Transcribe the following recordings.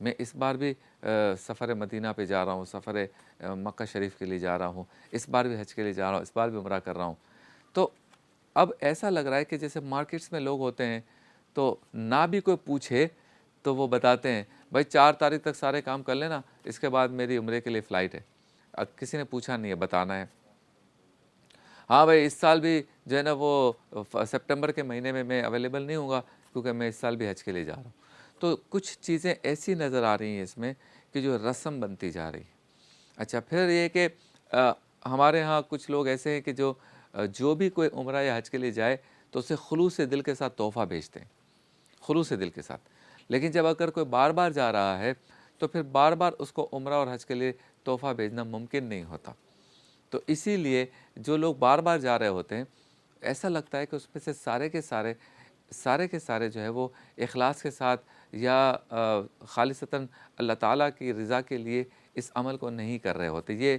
میں اس بار بھی سفر مدینہ پہ جا رہا ہوں، سفر مکہ شریف کے لیے جا رہا ہوں، اس بار بھی حج کے لیے جا رہا ہوں، اس بار بھی عمرہ کر رہا ہوں۔ تو اب ایسا لگ رہا ہے کہ جیسے مارکیٹس میں لوگ ہوتے ہیں تو نہ بھی کوئی پوچھے تو وہ بتاتے ہیں بھائی 4 تاریخ تک سارے کام کر لینا، اس کے بعد میری عمرے کے لیے فلائٹ ہے۔ اب کسی نے پوچھا نہیں ہے، بتانا ہے۔ ہاں بھائی اس سال بھی جو ہے نا وہ سپٹمبر کے مہینے میں اویلیبل نہیں ہوں گا کیونکہ میں اس سال بھی حج کے لیے جا رہا ہوں۔ تو کچھ چیزیں ایسی نظر آ رہی ہیں اس میں کہ جو رسم بنتی جا رہی ہے۔ اچھا پھر یہ کہ ہمارے ہاں کچھ لوگ ایسے ہیں کہ جو بھی کوئی عمرہ یا حج کے لیے جائے تو اسے خلوص دل کے ساتھ تحفہ بھیجتے ہیں، خلوص دل کے ساتھ۔ لیکن جب اگر کوئی بار بار جا رہا ہے تو پھر بار بار اس کو عمرہ اور حج کے لیے تحفہ بھیجنا ممکن نہیں ہوتا۔ تو اسی لیے جو لوگ بار بار جا رہے ہوتے ہیں ایسا لگتا ہے کہ اس میں سے سارے کے سارے جو ہے وہ اخلاص کے ساتھ یا خالصتاً اللہ تعالیٰ کی رضا کے لیے اس عمل کو نہیں کر رہے ہوتے۔ یہ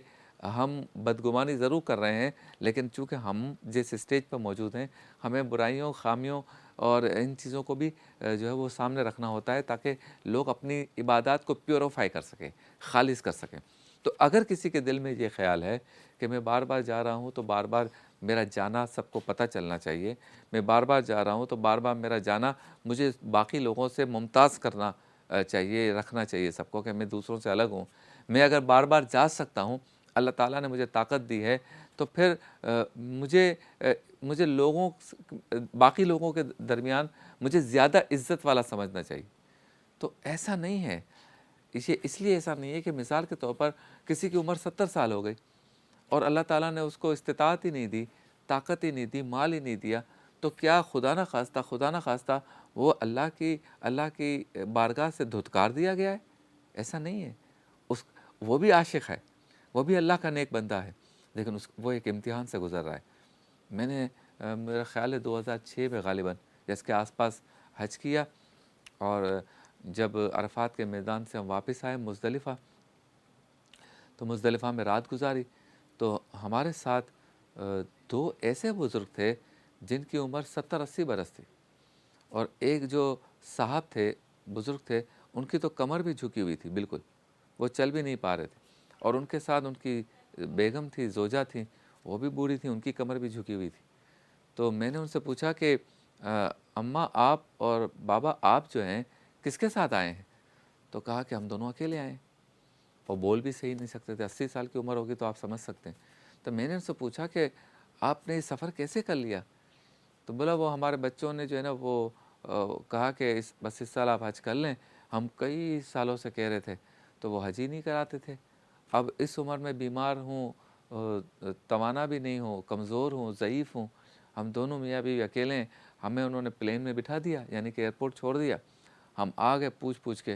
ہم بدگمانی ضرور کر رہے ہیں لیکن چونکہ ہم جس اسٹیج پر موجود ہیں ہمیں برائیوں، خامیوں اور ان چیزوں کو بھی جو ہے وہ سامنے رکھنا ہوتا ہے تاکہ لوگ اپنی عبادات کو پیوریفائی کر سکیں، خالص کر سکیں۔ تو اگر کسی کے دل میں یہ خیال ہے کہ میں بار بار جا رہا ہوں تو بار بار میرا جانا سب کو پتہ چلنا چاہیے، میں بار بار جا رہا ہوں تو بار بار میرا جانا مجھے باقی لوگوں سے ممتاز کرنا چاہیے، رکھنا چاہیے سب کو کہ میں دوسروں سے الگ ہوں۔ میں اگر بار بار جا سکتا ہوں، اللہ تعالیٰ نے مجھے طاقت دی ہے، تو پھر مجھے باقی لوگوں کے درمیان مجھے زیادہ عزت والا سمجھنا چاہیے۔ تو ایسا نہیں ہے، اس لیے ایسا نہیں ہے کہ مثال کے طور پر کسی کی عمر 70 سال ہو گئی اور اللہ تعالیٰ نے اس کو استطاعت ہی نہیں دی، طاقت ہی نہیں دی، مال ہی نہیں دیا، تو کیا خدا نہ خواستہ وہ اللہ کی بارگاہ سے دھتکار دیا گیا ہے؟ ایسا نہیں ہے۔ وہ بھی عاشق ہے، وہ بھی اللہ کا نیک بندہ ہے، لیکن وہ ایک امتحان سے گزر رہا ہے۔ میں نے میرا خیال ہے 2006 میں غالباً جس کے آس پاس حج کیا، اور جب عرفات کے میدان سے ہم واپس آئے مزدلفہ، تو مزدلفہ میں رات گزاری، تو ہمارے ساتھ 2 ایسے بزرگ تھے جن کی عمر 70-80 برس تھی، اور ایک جو صاحب تھے، بزرگ تھے، ان کی تو کمر بھی جھکی ہوئی تھی، بالکل وہ چل بھی نہیں پا رہے تھے، اور ان کے ساتھ ان کی بیگم تھی، زوجہ تھیں، وہ بھی بوڑھی تھیں، ان کی کمر بھی جھکی ہوئی تھی۔ تو میں نے ان سے پوچھا کہ اماں آپ اور بابا آپ جو ہیں کس کے ساتھ آئے ہیں؟ تو کہا کہ ہم دونوں اکیلے آئے ہیں۔ وہ بول بھی صحیح نہیں سکتے تھے، 80 سال کی عمر ہوگی تو آپ سمجھ سکتے ہیں۔ تو میں نے ان سے پوچھا کہ آپ نے یہ سفر کیسے کر لیا؟ تو بولا وہ ہمارے بچوں نے جو ہے نا وہ کہا کہ بس اس سال آپ حج کر لیں، ہم کئی سالوں سے کہہ رہے تھے، تو وہ حج ہی نہیں کراتے تھے۔ اب اس عمر میں بیمار ہوں، توانا بھی نہیں ہوں، کمزور ہوں، ضعیف ہوں، ہم دونوں میاں بیوی اکیلے ہیں، ہمیں انہوں نے پلین میں بٹھا دیا، یعنی کہ ایئرپورٹ چھوڑ دیا، ہم آ گئے پوچھ کے،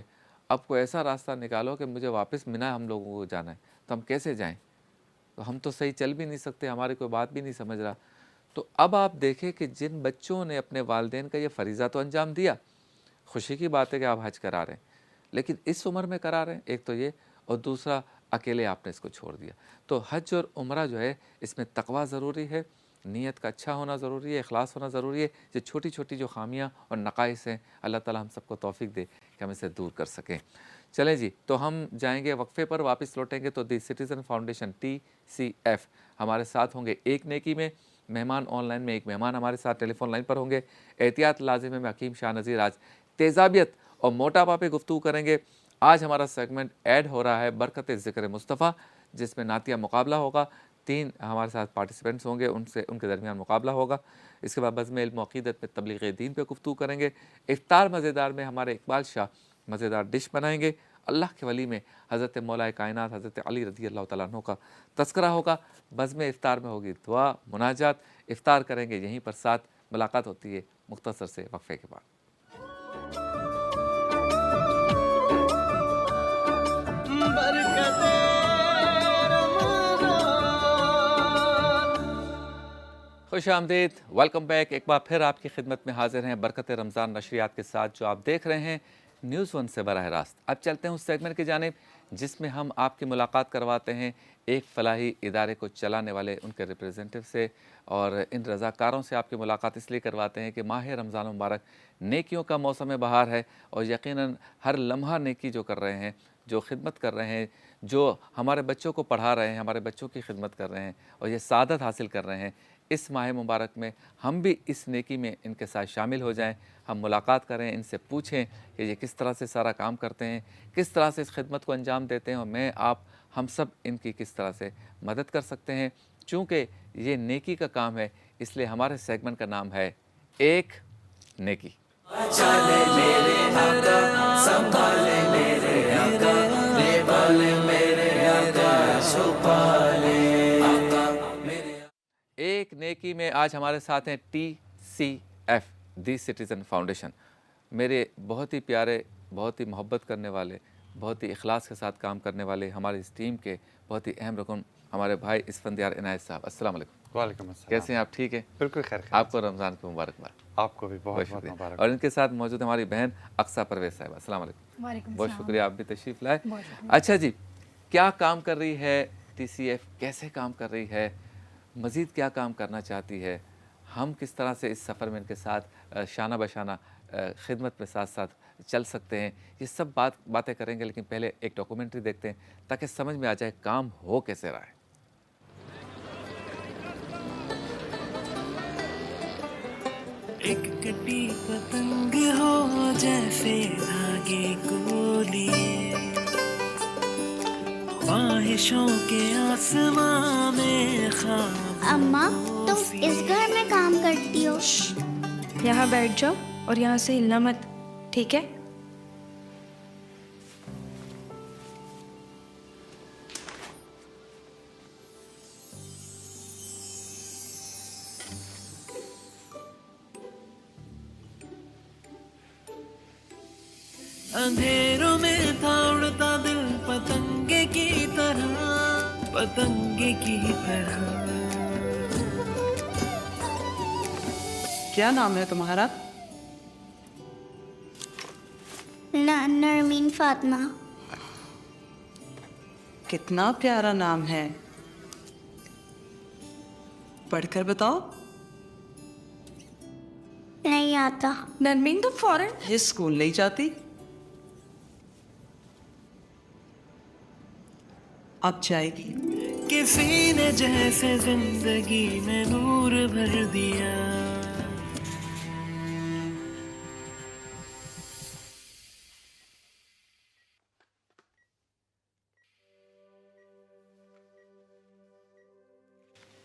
اب کوئی ایسا راستہ نکالو کہ مجھے واپس منی ہم لوگوں کو جانا ہے، تو ہم کیسے جائیں؟ تو ہم تو صحیح چل بھی نہیں سکتے، ہماری کوئی بات بھی نہیں سمجھ رہا۔ تو اب آپ دیکھیں کہ جن بچوں نے اپنے والدین کا یہ فریضہ تو انجام دیا، خوشی کی بات ہے کہ آپ حج کرا رہے ہیں، لیکن اس عمر میں کرا رہے ہیں، ایک تو یہ، اور دوسرا اکیلے آپ نے اس کو چھوڑ دیا۔ تو حج اور عمرہ جو ہے اس میں تقویٰ ضروری ہے، نیت کا اچھا ہونا ضروری ہے، اخلاص ہونا ضروری ہے۔ یہ چھوٹی چھوٹی جو خامیاں اور نقائص ہیں، اللہ تعالیٰ ہم سب کو توفیق دے کہ ہم اسے دور کر سکیں۔ چلیں جی، تو ہم جائیں گے وقفے پر، واپس لوٹیں گے تو دی سٹیزن فاؤنڈیشن TCF ہمارے ساتھ ہوں گے ایک نیکی میں، مہمان آن لائن میں ایک مہمان ہمارے ساتھ ٹیلی فون لائن پر ہوں گے۔ احتیاط لازم ہے میں حکیم شاہ نذیر آج تیزابیت اور موٹاپا پہ گفتگو کریں گے۔ آج ہمارا سیگمنٹ ایڈ ہو رہا ہے برکت ذکر مصطفیٰ، جس میں نعتیہ مقابلہ ہوگا، 3 ہمارے ساتھ پارٹیسپینٹس ہوں گے، ان کے درمیان مقابلہ ہوگا۔ اس کے بعد بزم علم و عقیدت میں تبلیغ دین پہ گفتگو کریں گے۔ افطار مزیدار میں ہمارے اقبال شاہ مزیدار ڈش بنائیں گے۔ اللہ کے ولی میں حضرت مولا کائنات حضرت علی رضی اللہ تعالیٰ عنہ کا تذکرہ ہوگا۔ بزم افطار میں ہوگی دعا، مناجات، افطار کریں گے یہیں پر، ساتھ ملاقات ہوتی ہے مختصر سے وقفے کے بعد۔ خوش آمدید، ویلکم بیک، ایک بار پھر آپ کی خدمت میں حاضر ہیں برکت رمضان نشریات کے ساتھ، جو آپ دیکھ رہے ہیں نیوز 1 سے براہ راست۔ اب چلتے ہیں اس سیگمنٹ کی جانب جس میں ہم آپ کی ملاقات کرواتے ہیں ایک فلاحی ادارے کو چلانے والے ان کے ریپریزنٹیو سے، اور ان رضاکاروں سے آپ کی ملاقات اس لیے کرواتے ہیں کہ ماہ رمضان مبارک نیکیوں کا موسم بہار ہے، اور یقیناً ہر لمحہ نیکی جو کر رہے ہیں، جو خدمت کر رہے ہیں، جو ہمارے بچوں کو پڑھا رہے ہیں، ہمارے بچوں کی خدمت کر رہے ہیں اور یہ سعادت حاصل کر رہے ہیں، اس ماہ مبارک میں ہم بھی اس نیکی میں ان کے ساتھ شامل ہو جائیں، ہم ملاقات کریں، ان سے پوچھیں کہ یہ کس طرح سے سارا کام کرتے ہیں، کس طرح سے اس خدمت کو انجام دیتے ہیں، اور میں آپ ہم سب ان کی کس طرح سے مدد کر سکتے ہیں۔ چونکہ یہ نیکی کا کام ہے، اس لیے ہمارے سیگمنٹ کا نام ہے ایک نیکی۔ ایک نیکی میں آج ہمارے ساتھ ہیں TCF دی سٹیزن فاؤنڈیشن، میرے بہت ہی پیارے، بہت ہی محبت کرنے والے، بہت ہی اخلاص کے ساتھ کام کرنے والے ہماری اس ٹیم کے بہت ہی اہم رکن ہمارے بھائی اسفندیار عنایت صاحب۔ السلام علیکم۔ وعلیکم السلام۔ کیسے ہیں آپ؟ ٹھیک ہیں؟ بالکل خیر خیر۔ آپ کو رمضان کی مبارکباد۔ آپ کو بھی بہت بہت شکریہ۔ مبارک۔ اور ان کے ساتھ موجود ہماری بہن اقصیٰ پرویز صاحبہ۔ السلام علیکم۔ بہت شکریہ، آپ بھی تشریف لائے۔ اچھا جی، کیا کام کر رہی ہے TCF؟ کیسے کام کر رہی ہے؟ مزید کیا کام کرنا چاہتی ہے؟ ہم کس طرح سے اس سفر میں ان کے ساتھ شانہ بشانہ خدمت میں ساتھ ساتھ چل سکتے ہیں، یہ سب باتیں کریں گے، لیکن پہلے ایک ڈاکومنٹری دیکھتے ہیں تاکہ سمجھ میں آ جائے کام ہو کیسے رہا ہے۔ ایک کٹی پتنگ ہو جیسے دھاگے کو لیے، خواہشوں کے آسماں میں خواب۔ اماں، تم اس گھر میں کام کرتی ہو؟ یہاں بیٹھ جاؤ اور یہاں سے ہلنا مت، ٹھیک ہے؟ اندھیروں میں تھا اڑتا دل پتنگے کی طرح، پتنگے کی طرح۔ کیا نام ہے تمہارا؟ نرمین فاطمہ۔ کتنا پیارا نام ہے، پڑھ کر بتاؤ۔ نہیں آتا۔ نرمین تم فوراً اسکول نہیں جاتی؟ اب جائے گی۔ کسی نے جیسے زندگی میں نور بھر دیا،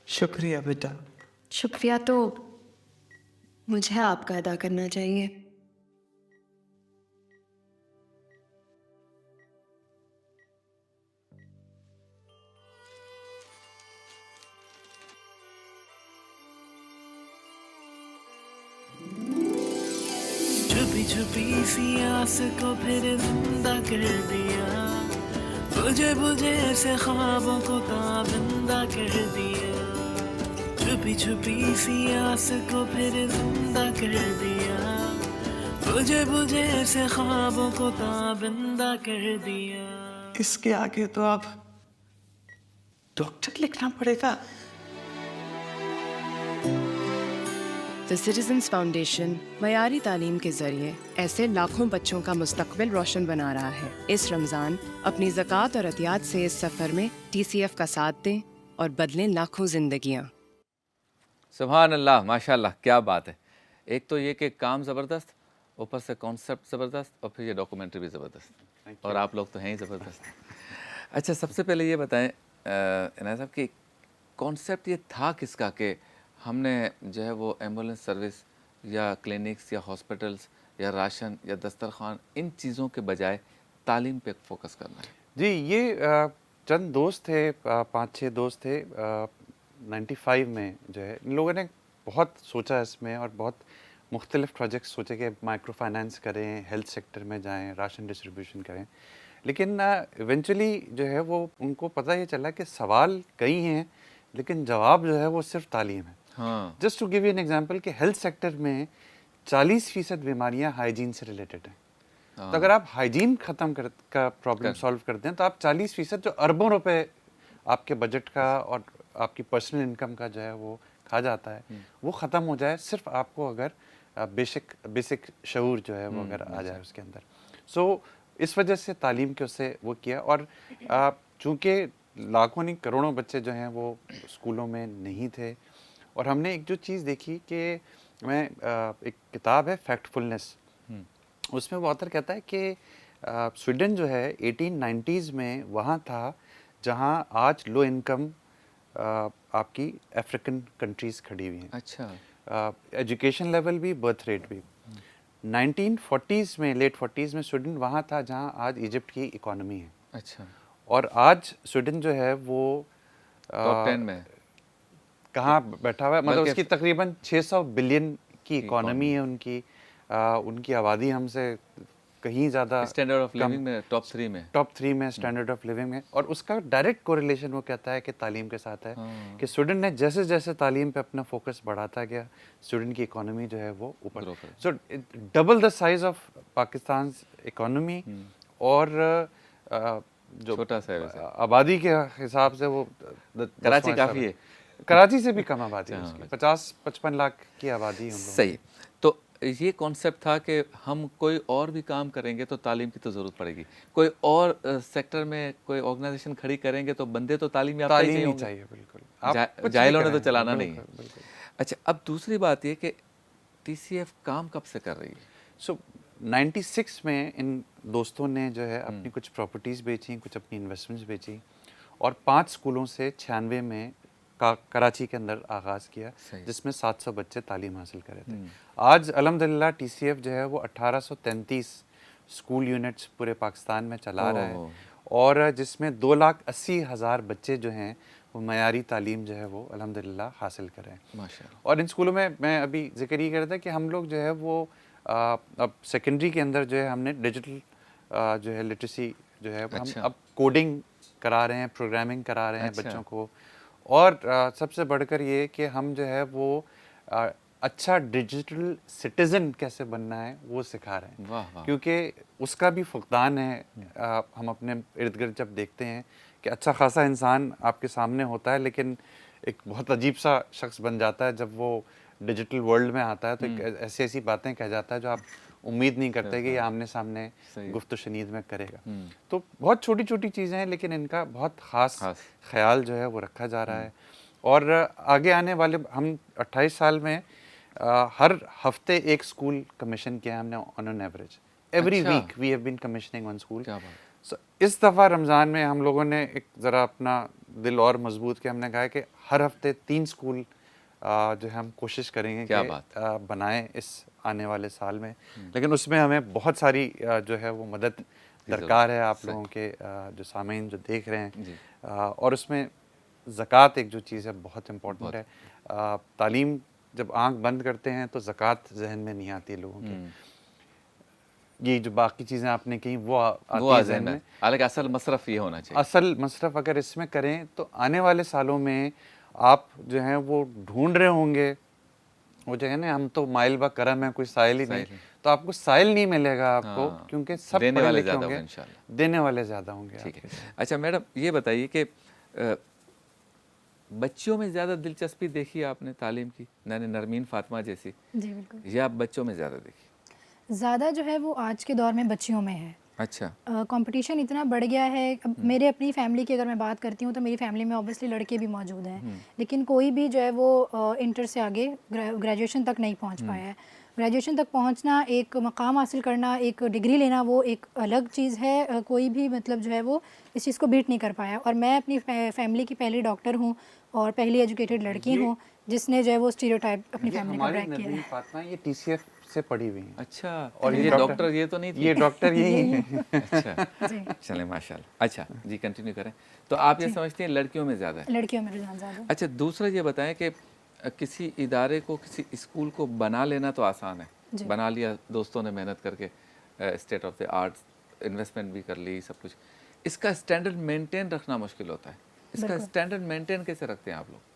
شکریہ بیٹا۔ شکریہ تو مجھے آپ کا ادا کرنا چاہیے۔ چھپی چھپی سی آس کو پھر زندہ کر دیا، بجھے بجھے سے خوابوں کو تابندہ کر دیا، چھپی چھپی سی آس کو پھر زندہ کر دیا، بجھے بجھے سے خوابوں کو تابندہ کر دیا۔ اس کے آگے تو اب ڈاکٹر لکھنا پڑے گا۔ دی سٹیزنز فاؤنڈیشن معیاری تعلیم کے ذریعے ایسے لاکھوں بچوں کا مستقبل روشن بنا رہا ہے۔ اس رمضان اپنی زکوٰۃ اور عطیات سے اس سفر میں TCF کا ساتھ دیں اور بدلیں لاکھوں زندگیاں۔ سبحان اللہ، ماشاء اللہ، کیا بات ہے۔ ایک تو یہ کہ کام زبردست، اوپر سے کانسیپٹ زبردست، اور پھر یہ ڈاکومنٹری بھی زبردست، اور آپ لوگ تو ہیں ہی زبردست۔ اچھا، سب سے پہلے یہ بتائیں عنایت صاحب کہ کانسیپٹ یہ تھا کس کا کہ ہم نے جو ہے وہ ایمبولینس سروس یا کلینکس یا ہاسپٹلس یا راشن یا دسترخوان ان چیزوں کے بجائے تعلیم پہ فوکس کرنا ہے؟ جی، یہ چند دوست تھے، 5-6 دوست تھے 95 میں، جو ہے ان لوگوں نے بہت سوچا اس میں، اور بہت مختلف پروجیکٹس سوچے کہ مائکرو فائنانس کریں، ہیلتھ سیکٹر میں جائیں، راشن ڈسٹریبیوشن کریں، لیکن ایونچولی جو ہے وہ ان کو پتہ یہ چلا کہ سوال کئی ہیں لیکن جواب جو ہے وہ صرف تعلیم ہے۔ ہاں، just to give you an example کہ ہیلتھ سیکٹر میں 40% بیماریاں ہائیجین سے ریلیٹڈ ہیں۔ تو اگر آپ ہائیجین ختم کا پرابلم سالو کرتے ہیں تو آپ 40% جو اربوں روپے آپ کے بجٹ کا اور آپ کی پرسنل انکم کا جو ہے وہ کھا جاتا ہے وہ ختم ہو جائے صرف آپ کو اگر بیسک شعور جو ہے وہ اگر آ جائے اس کے اندر. سو اس وجہ سے تعلیم کے اسے وہ کیا. اور چونکہ لاکھوں نہیں کروڑوں بچے جو ہیں وہ اسکولوں میں نہیں تھے اور ہم نے ایک جو چیز دیکھی کہ میں ایک کتاب ہے فیکٹ فلنس, اس میں وہ آتھر کہتا ہے کہ سویڈن جو ہے 1890s میں وہاں تھا جہاں آج لو انکم آپ کی افریقن کنٹریز کھڑی ہوئی ہیں. اچھا, ایجوکیشن لیول بھی, برتھ ریٹ بھی. 1940s میں, لیٹ 40s میں سویڈن وہاں تھا جہاں آج ایجپٹ کی اکانومی ہے. اچھا, اور آج سویڈن جو ہے وہ ٹاپ 10 میں کہاں بیٹھا ہوا ہے, مطلب بلکہ اس کی تقریباً 600 بلین کی اکانومی ہے ان کی آبادی ہم سے کہیں زیادہ اسٹینڈرڈ آف لیونگ میں ٹاپ 3 میں اسٹینڈرڈ آف لیونگ میں. اور اس کا ڈائریکٹ کوریلیشن وہ کہتا ہے کہ تعلیم کے ساتھ ہے کہ سویڈن نے جیسے جیسے تعلیم پہ اپنا فوکس بڑھاتا گیا سویڈن کی اکانومی جو ہے وہ اوپر. سو double the size of Pakistan economy اور جو چھوٹا سا آبادی کے حساب سے وہ کراچی کافی ہے, کراچی سے بھی کم آبادی ہے, 50-55 لاکھ کی آبادی ہے. صحیح. تو یہ کانسیپٹ تھا کہ ہم کوئی اور بھی کام کریں گے تو تعلیم کی تو ضرورت پڑے گی, کوئی اور سیکٹر میں کوئی آرگنائزیشن کھڑی کریں گے تو بندے تو تعلیم یافتہ ہی چاہیے. بالکل, جاہلوں نے تو چلانا نہیں ہے. اچھا, اب دوسری بات یہ کہ ٹی سی ایف کام کب سے کر رہی ہے؟ سو 96 میں ان دوستوں نے جو ہے اپنی کچھ پراپرٹیز بیچیں, کچھ اپنی انویسٹمنٹس بیچیں اور 5 اسکولوں سے 96 میں کراچی کے اندر آغاز کیا جس میں 700 بچے تعلیم حاصل کرے تھے. آج الحمدللہ ٹی سی ایف جو ہے وہ 1833 اسکول یونٹس پورے پاکستان میں چلا رہا ہے اور جس میں 280,000 بچے جو ہیں وہ معیاری تعلیم جو ہے وہ الحمدللہ حاصل کریں. اور ان اسکولوں میں ابھی ذکر یہ کر رہا تھا کہ ہم لوگ جو ہے وہ اب سیکنڈری کے اندر جو ہے ہم نے ڈیجیٹل جو ہے لٹریسی جو ہے ہم اب کوڈنگ کرا رہے ہیں, پروگرامنگ کرا رہے ہیں بچوں کو. اور سب سے بڑھ کر یہ کہ ہم جو ہے وہ اچھا ڈیجیٹل سٹیزن کیسے بننا ہے وہ سکھا رہے ہیں, کیونکہ اس کا بھی فقدان ہے. ہم اپنے ارد گرد جب دیکھتے ہیں کہ اچھا خاصا انسان آپ کے سامنے ہوتا ہے لیکن ایک بہت عجیب سا شخص بن جاتا ہے جب وہ ڈیجیٹل ورلڈ میں آتا ہے, تو ایسی ایسی باتیں کہہ جاتا ہے جو آپ امید نہیں کرتے کہ یہ آمنے سامنے گفت و شنید میں کرے گا. تو بہت چھوٹی چھوٹی چیزیں ہیں لیکن ان کا بہت خاص خیال جو ہے وہ رکھا جا رہا ہے. اور آگے آنے والے ہم 28 سال میں ہر ہفتے ایک اسکول کمیشن کیا ہم نے on an average. Every week we have been commissioning one school. اس دفعہ رمضان میں ہم لوگوں نے ایک ذرا اپنا دل اور مضبوط کیا, ہم نے کہا کہ ہر ہفتے 3 اسکول جو ہم کوشش کریں گے کہ بنائیں اس آنے والے سال میں. لیکن اس میں ہمیں بہت ساری جو ہے وہ مدد درکار ہے آپ لوگوں کے جو سامعین جو دیکھ رہے ہیں. اور اس میں زکوٰۃ ایک جو چیز ہے بہت امپورٹنٹ ہے. تعلیم جب آنکھ بند کرتے ہیں تو زکوٰۃ ذہن میں نہیں آتی لوگوں کے. یہ جو باقی چیزیں آپ نے کہیں وہ آتی ہے ذہن میں, حالانکہ اصل مصرف یہ ہونا چاہیے. اصل مصرف اگر اس میں کریں تو آنے والے سالوں میں آپ جو ہیں وہ ڈھونڈ رہے ہوں گے وہ جو ہے نا, ہم تو مائل با کرم ہے, کوئی سائل ہی نہیں, تو آپ کو سائل نہیں ملے گا آپ کو, کیونکہ سب پڑھے لکھے ہوں گے, دینے والے زیادہ ہوں گے. اچھا میڈم, یہ بتائیے کہ بچیوں میں زیادہ دلچسپی دیکھی آپ نے تعلیم کی, نرمین فاطمہ جیسی؟ جی بالکل. یا آپ بچوں میں زیادہ دیکھی؟ زیادہ جو ہے وہ آج کے دور میں بچیوں میں ہے. اچھا. کمپٹیشن اتنا بڑھ گیا ہے. اب میرے اپنی فیملی کی اگر میں بات کرتی ہوں تو میری فیملی میں اوبیسلی لڑکے بھی موجود ہیں, لیکن کوئی بھی جو ہے وہ انٹر سے آگے گریجویشن تک نہیں پہنچ پایا ہے. گریجویشن تک پہنچنا, ایک مقام حاصل کرنا, ایک ڈگری لینا, وہ ایک الگ چیز ہے. کوئی بھی مطلب جو ہے وہ اس چیز کو بیٹ نہیں کر پایا. اور میں اپنی فیملی کی پہلی ڈاکٹر ہوں اور پہلی ایجوکیٹڈ لڑکی ہوں جس نے جو ہے وہ اسٹیریوٹائپ اپنی فیملی کا بریک کیا ہے. فاطمہ یہ ٹی سی ایف سے پڑھی ہوئی ہیں. اچھا. اور یہ ڈاکٹر یہ تو نہیں تھی؟ یہ ڈاکٹر یہی ہیں. اچھا چلیں ماشاء اللہ. اچھا جی کنٹینیو کریں. تو آپ یہ سمجھتے ہیں لڑکیوں میں زیادہ ہے؟ لڑکیوں میں رجحان زیادہ. اچھا دوسرا یہ بتائیں کہ کسی ادارے کو, کسی اسکول کو بنا لینا تو آسان ہے, بنا لیا دوستوں نے محنت کر کے, state of the art, investment بھی کر لی, سب کچھ. اس کا اسٹینڈرڈ مینٹین رکھنا مشکل ہوتا ہے. اس کا اسٹینڈرڈ مینٹین کیسے رکھتے ہیں آپ لوگ؟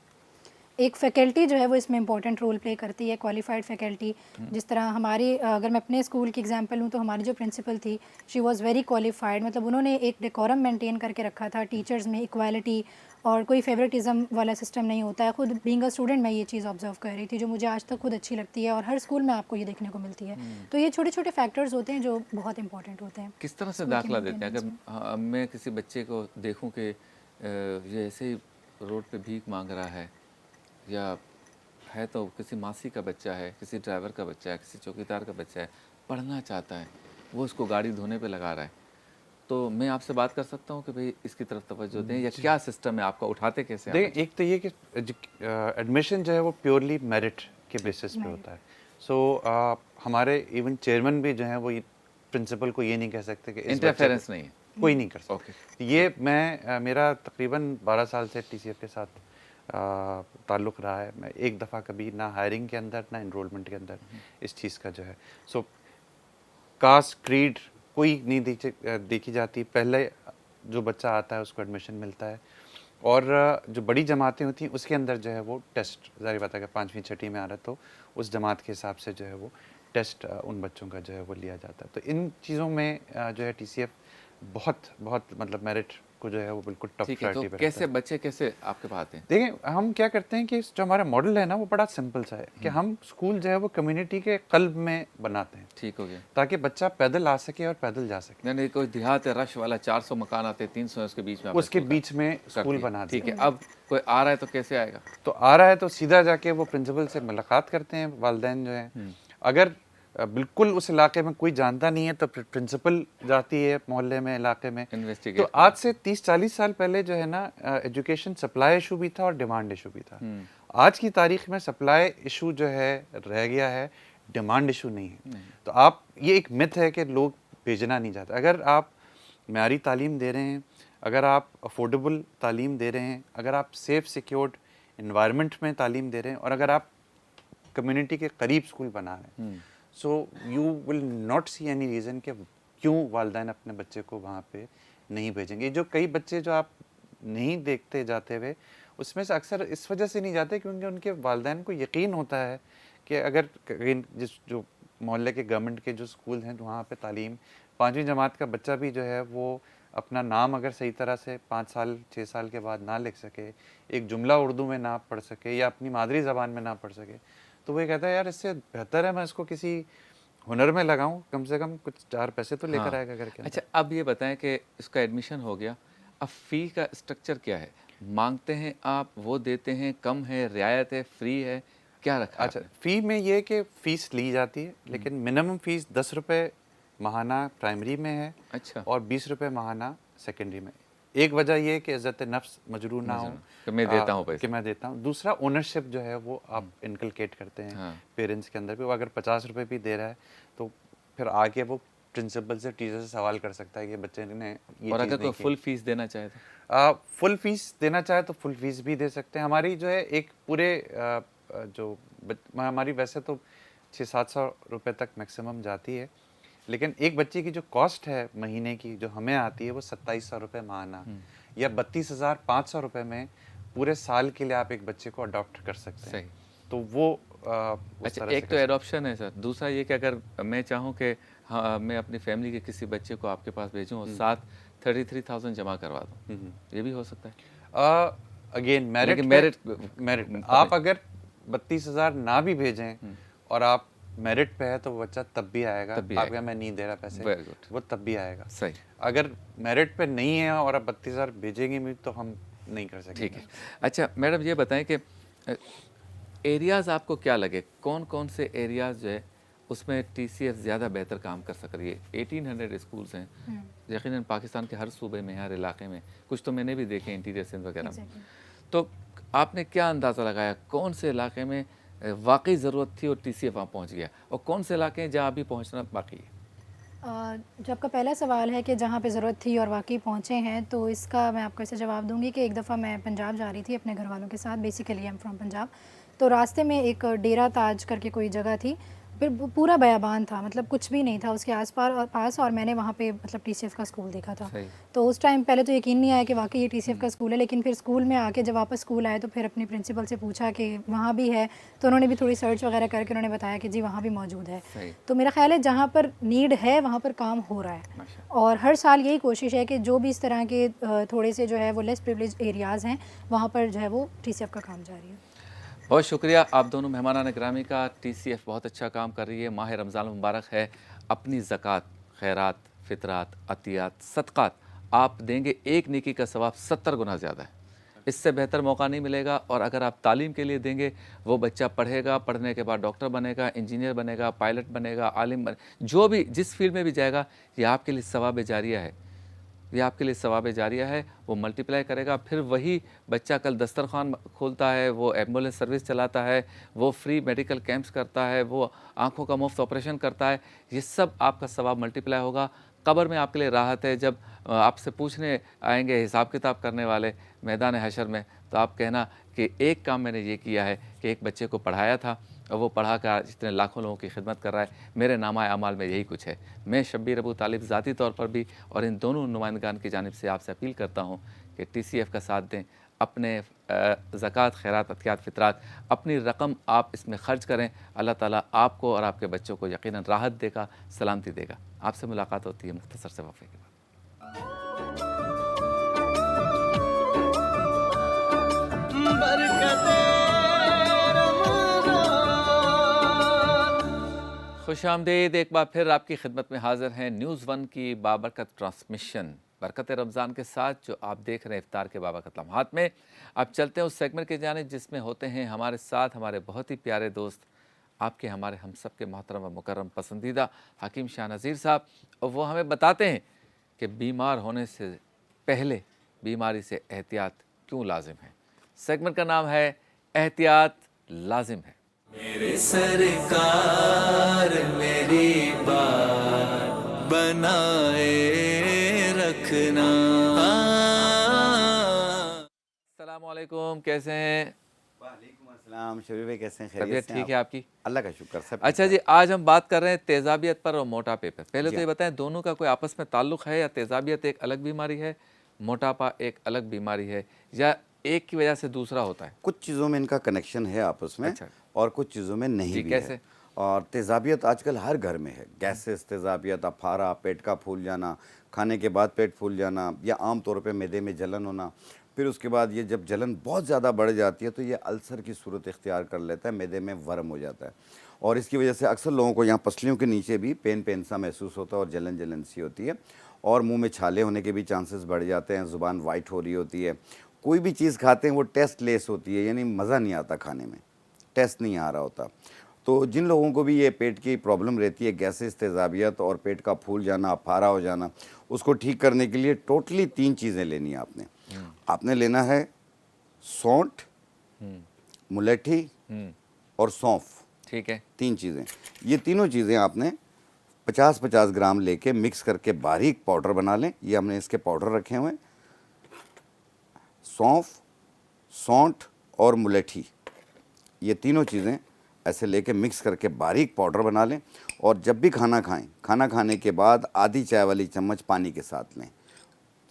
ایک فیکلٹی جو ہے وہ اس میں امپورٹنٹ رول پلے کرتی ہے, کوالیفائڈ فیکلٹی. جس طرح ہماری اگر میں اپنے اسکول کی ایگزامپل لوں تو ہماری جو پرنسپل تھی شی واز ویری کوالیفائڈ, مطلب انہوں نے ایک ڈیکورم مینٹین کر کے رکھا تھا ٹیچرز میں, ایکوالٹی اور کوئی فیوریٹزم والا سسٹم نہیں ہوتا ہے. خود بینگ اے اسٹوڈنٹ میں یہ چیز آبزرو کر رہی تھی جو مجھے آج تک خود اچھی لگتی ہے, اور ہر اسکول میں آپ کو یہ دیکھنے کو ملتی ہے. تو یہ چھوٹے چھوٹے فیکٹرز ہوتے ہیں جو بہت امپورٹنٹ ہوتے ہیں. کس طرح سے داخلہ دیتے ہیں؟ اگر میں کسی بچے کو دیکھوں کہ یہ ایسے ہی روڈ پہ بھیک مانگ رہا ہے, یا ہے تو کسی ماسی کا بچہ ہے, کسی ڈرائیور کا بچہ ہے, کسی چوکیدار کا بچہ ہے, پڑھنا چاہتا ہے, وہ اس کو گاڑی دھونے پہ لگا رہا ہے, تو میں آپ سے بات کر سکتا ہوں کہ بھئی اس کی طرف توجہ دیں, یا کیا سسٹم ہے آپ کا, اٹھاتے کیسے ہیں؟ دیکھیں, ایک تو یہ کہ ایڈمیشن جو ہے وہ پیورلی میرٹ کے بیسس پہ ہوتا ہے. سو ہمارے ایون چیئرمین بھی جو ہیں وہ پرنسپل کو یہ نہیں کہہ سکتے کہ انٹرفیرنس نہیں ہے, کوئی نہیں کر سکتا. یہ میرا تقریباً 12 سال سے ٹی سی ایف کے ساتھ تعلق رہا ہے. میں ایک دفعہ کبھی نہ ہائرنگ کے اندر نہ انرولمنٹ کے اندر اس چیز کا جو ہے سو کاسٹ کریڈ کوئی نہیں دیکھی جاتی. پہلے جو بچہ آتا ہے اس کو ایڈمیشن ملتا ہے, اور جو بڑی جماعتیں ہوتی ہیں اس کے اندر جو ہے وہ ٹیسٹ, ظاہر بات ہے کہ 5ویں 6ٹھی میں آ رہا ہے تو اس جماعت کے حساب سے جو ہے وہ ٹیسٹ ان بچوں کا جو ہے وہ لیا جاتا ہے. تو ان چیزوں میں جو ہے ٹی سی ایف بہت مطلب میرٹ کو جو ہے وہ بالکل ٹف پرائرٹی پہ. کیسے بچے کیسے آپ کے پاس آتے ہیں؟ دیکھیں, ہم کیا کرتے ہیں کہ جو ہمارا ماڈل ہے نا وہ بڑا سمپل سا ہے کہ ہم اسکول جو ہے وہ کمیونٹی کے قلب میں بناتے ہیں. ٹھیک ہو گیا. تاکہ بچہ پیدل آ سکے اور پیدل جا سکے. یعنی کوئی دیہات ہے رش والا 400 مکان آتے, 300 اس کے بیچ میں اس کے بیچ میں اسکول بنا دیا. ٹھیک ہے. اب کوئی آ رہا ہے تو کیسے آئے گا؟ تو آ رہا ہے تو سیدھا جا کے وہ پرنسپل سے ملاقات کرتے ہیں والدین جو ہیں. اگر بالکل اس علاقے میں کوئی جانتا نہیں ہے تو پرنسپل جاتی ہے محلے میں, علاقے میں. تو آج سے 30-40 سال پہلے جو ہے نا ایجوکیشن سپلائی ایشو بھی تھا اور ڈیمانڈ ایشو بھی تھا. آج کی تاریخ میں سپلائی ایشو جو ہے رہ گیا ہے, ڈیمانڈ ایشو نہیں ہے. تو آپ یہ ایک مت ہے کہ لوگ بھیجنا نہیں چاہتے. اگر آپ معیاری تعلیم دے رہے ہیں, اگر آپ افورڈیبل تعلیم دے رہے ہیں, اگر آپ سیف سیکیورڈ انوائرمنٹ میں تعلیم دے رہے ہیں, اور اگر آپ کمیونٹی کے قریب اسکول بنا رہے ہیں, so you will not see any reason کہ کیوں والدین اپنے بچے کو وہاں پہ نہیں بھیجیں گے. جو کئی بچے جو آپ نہیں دیکھتے جاتے ہوئے, اس میں سے اکثر اس وجہ سے نہیں جاتے کیونکہ ان کے والدین کو یقین ہوتا ہے کہ اگر جو محلے کے گورنمنٹ کے جو اسکول ہیں وہاں پہ تعلیم 5ویں جماعت کا بچہ بھی جو ہے وہ اپنا نام اگر صحیح طرح سے 5 سال 6 سال کے بعد نہ لکھ سکے, ایک جملہ اردو میں نہ پڑھ سکے, یا اپنی مادری زبان میں نہ پڑھ سکے, تو وہ یہ کہتا ہے یار اس سے بہتر ہے میں اس کو کسی ہنر میں لگاؤں, کم سے کم کچھ 4 پیسے تو لے کر آئے گا گھر کے اندر. اچھا, اب یہ بتائیں کہ اس کا ایڈمیشن ہو گیا, اب فی کا اسٹرکچر کیا ہے؟ مانگتے ہیں آپ, وہ دیتے ہیں, کم ہے, رعایت ہے, فری ہے, کیا رکھا ہے؟ اچھا, فی میں یہ کہ فیس لی جاتی ہے, لیکن منیمم فیس 10 روپے ماہانہ پرائمری میں ہے, اچھا, اور 20 روپے ماہانہ سیکنڈری میں. ایک وجہ یہ کہ عزت نفس مجروح نہ ہو کہ میں دیتا ہوں پیسے, کہ میں دیتا ہوں. دوسرا اونرشپ جو ہے وہ آپ انکلکیٹ کرتے ہیں پیرنٹس کے اندر بھی. وہ اگر 50 روپے بھی دے رہا ہے تو پھر آگے وہ پرنسپل سے ٹیچر سے سوال کر سکتا ہے کہ بچے نے یہ. اور اگر کوئی فل فیس دینا چاہے تو فل فیس دینا چاہے تو فل فیس بھی دے سکتے ہیں. ہماری جو ہے ایک پورے جو ہماری ویسے تو 600-700 روپے تک میکسیمم جاتی ہے, لیکن ایک بچے کی جو کاسٹ ہے مہینے کی جو ہمیں آتی ہے وہ 2700 روپے ماہانہ, یا 32,500 روپے میں پورے سال کے لیے آپ ایک بچے کو اڈاپٹ کر سکتے ہیں. تو وہ اچھا, ایک تو ایڈاپشن ہے سر. دوسرا یہ کہ اگر میں چاہوں کہ میں اپنی فیملی کے کسی بچے کو آپ کے پاس بھیجوں اور ساتھ 33,000 جمع کروا دوں, یہ بھی ہو سکتا ہے؟ اگین میرٹ آپ اگر 32,000 نہ بھی بھیجیں اور آپ میرٹ پہ ہے تو وہ بچہ تب بھی آئے گا. آپ کا میں نہیں دے رہا پیسے, وہ تب بھی آئے گا. صحیح. اگر میرٹ پہ نہیں ہے اور آپ 32,000 بھیجیں گے بھی تو ہم نہیں کر سکتے. ٹھیک ہے. اچھا میڈم, یہ بتائیں کہ ایریاز آپ کو کیا لگے, کون کون سے ایریاز جو ہے اس میں ٹی سی ایف زیادہ بہتر کام کر سک رہی ہے؟ 1800 اسکولس ہیں یقیناً پاکستان کے ہر صوبے میں, ہر علاقے میں, کچھ تو میں نے بھی دیکھے انٹیریئر سندھ وغیرہ میں. تو آپ نے کیا اندازہ لگایا کون سے علاقے میں واقعی ضرورت تھی اور ٹی سی ایف وہاں پہنچ گیا, اور کون سے علاقے ہیں جہاں ابھی پہنچنا باقی ہے؟ جو آپ کا پہلا سوال ہے کہ جہاں پہ ضرورت تھی اور واقعی پہنچے ہیں, تو اس کا میں آپ کو اسے جواب دوں گی کہ ایک دفعہ میں پنجاب جا رہی تھی اپنے گھر والوں کے ساتھ. Basically am from Punjab. تو راستے میں ایک ڈیرا تاج کر کے کوئی جگہ تھی, پھر پورا بیابان تھا, مطلب کچھ بھی نہیں تھا اس کے آس پاس, اور میں نے وہاں پہ مطلب ٹی سی ایف کا اسکول دیکھا تھا. تو اس ٹائم پہلے تو یقین نہیں آیا کہ واقعی یہ ٹی سی ایف کا اسکول ہے, لیکن پھر اسکول میں آ کے جب واپس اسکول آئے تو پھر اپنی پرنسپل سے پوچھا کہ وہاں بھی ہے, تو انہوں نے بھی تھوڑی سرچ وغیرہ کر کے انہوں نے بتایا کہ جی وہاں بھی موجود ہے. تو میرا خیال ہے جہاں پر نیڈ ہے وہاں پر کام ہو رہا ہے, اور ہر سال یہی کوشش ہے کہ جو بھی اس طرح کے تھوڑے سے جو ہے وہ لیس پریولیج ایریاز ہیں وہاں پر جو ہے وہ ٹی سی ایف کا کام جاری ہے. بہت شکریہ آپ دونوں مہمانان گرامی کا. ٹی سی ایف بہت اچھا کام کر رہی ہے, ماہ رمضان مبارک ہے. اپنی زکوٰۃ, خیرات, فطرات, عطیات, صدقات آپ دیں گے, ایک نیکی کا ثواب 70 گنا زیادہ ہے. اس سے بہتر موقع نہیں ملے گا. اور اگر آپ تعلیم کے لیے دیں گے, وہ بچہ پڑھے گا, پڑھنے کے بعد ڈاکٹر بنے گا, انجینئر بنے گا, پائلٹ بنے گا, عالم جو بھی جس فیلڈ میں بھی جائے گا, یہ آپ کے لیے ثواب جاریہ ہے. یہ آپ کے لیے ثواب جاریہ ہے. وہ ملٹیپلائی کرے گا. پھر وہی بچہ کل دسترخوان کھولتا ہے, وہ ایمبولینس سروس چلاتا ہے, وہ فری میڈیکل کیمپس کرتا ہے, وہ آنکھوں کا مفت آپریشن کرتا ہے. یہ سب آپ کا ثواب ملٹیپلائی ہوگا. قبر میں آپ کے لیے راحت ہے. جب آپ سے پوچھنے آئیں گے حساب کتاب کرنے والے میدان حشر میں, تو آپ کہنا کہ ایک کام میں نے یہ کیا ہے کہ ایک بچے کو پڑھایا تھا, اور وہ پڑھا کر جتنے لاکھوں لوگوں کی خدمت کر رہا ہے. میرے نامہ اعمال میں یہی کچھ ہے. میں شبیر ابو طالب ذاتی طور پر بھی اور ان دونوں نمائندگان کی جانب سے آپ سے اپیل کرتا ہوں کہ ٹی سی ایف کا ساتھ دیں. اپنے زکوٰۃ, خیرات, عطیات, فطرات, اپنی رقم آپ اس میں خرچ کریں. اللہ تعالیٰ آپ کو اور آپ کے بچوں کو یقیناً راحت دے گا, سلامتی دے گا. آپ سے ملاقات ہوتی ہے مختصر سے وقفے کے بعد. خوش آمدید. ایک بار پھر آپ کی خدمت میں حاضر ہیں نیوز 1 کی بابرکت ٹرانسمیشن برکت رمضان کے ساتھ, جو آپ دیکھ رہے ہیں افطار کے بابرکت لمحات میں. آپ چلتے ہیں اس سیگمنٹ کی جانب جس میں ہوتے ہیں ہمارے ساتھ ہمارے بہت ہی پیارے دوست, آپ کے, ہمارے, ہم سب کے محترم و مکرم پسندیدہ حکیم شاہ نذیر صاحب. اور وہ ہمیں بتاتے ہیں کہ بیمار ہونے سے پہلے بیماری سے احتیاط کیوں لازم ہے. سیگمنٹ کا نام ہے احتیاط لازم ہے. میرے سرکار میری بات بنائے رکھنا. السلام علیکم, کیسے ہیں؟ وعلیکم السلام. شبیر بھائی کیسے ہیں؟ طبیعت خیریت سے ٹھیک ہے آپ کی؟ اللہ کا شکر. سب اچھا جی, آج ہم بات کر رہے ہیں تیزابیت پر اور موٹاپے پر. پہلے تو یہ بتائیں دونوں کا کوئی آپس میں تعلق ہے, یا تیزابیت ایک الگ بیماری ہے, موٹاپا ایک الگ بیماری ہے, یا ایک کی وجہ سے دوسرا ہوتا ہے؟ کچھ چیزوں میں ان کا کنیکشن ہے آپس میں, اور کچھ چیزوں میں نہیں بھی ہے. اور تیزابیت آج کل ہر گھر میں ہے. گیسز, تیزابیت, اپھارا, پیٹ کا پھول جانا, کھانے کے بعد پیٹ پھول جانا, یا عام طور پہ معدے میں جلن ہونا. پھر اس کے بعد یہ جب جلن بہت زیادہ بڑھ جاتی ہے تو یہ السر کی صورت اختیار کر لیتا ہے, معدے میں ورم ہو جاتا ہے. اور اس کی وجہ سے اکثر لوگوں کو یہاں پسلیوں کے نیچے بھی پین سا محسوس ہوتا ہے, اور جلن سی ہوتی ہے, اور منہ میں چھالے ہونے کے بھی چانسز بڑھ جاتے ہیں. زبان وائٹ ہو رہی ہوتی ہے. کوئی بھی چیز کھاتے ہیں وہ ٹیسٹ لیس ہوتی ہے, یعنی مزہ نہیں آتا کھانے میں, ٹیسٹ نہیں آ رہا ہوتا. تو جن لوگوں کو بھی یہ پیٹ کی پرابلم رہتی ہے, گیسز, تیزابیت اور پیٹ کا پھول جانا, اپھارا ہو جانا, اس کو ٹھیک کرنے کے لیے ٹوٹلی 3 چیزیں لینی ہیں آپ نے. آپ نے لینا ہے سونٹ, ملیٹھی اور سونف. ٹھیک ہے, 3 چیزیں. یہ تینوں چیزیں آپ نے 50-50 گرام لے کے مکس کر کے باریک پاؤڈر بنا لیں. یہ ہم نے اس کے پاؤڈر رکھے ہوئے ہیں. سونف, سونٹ اور ملیٹھی, یہ تینوں چیزیں ایسے لے کے مکس کر کے باریک پاؤڈر بنا لیں. اور جب بھی کھانا کھائیں, کھانا کھانے کے بعد آدھی چائے والی چمچ پانی کے ساتھ لیں.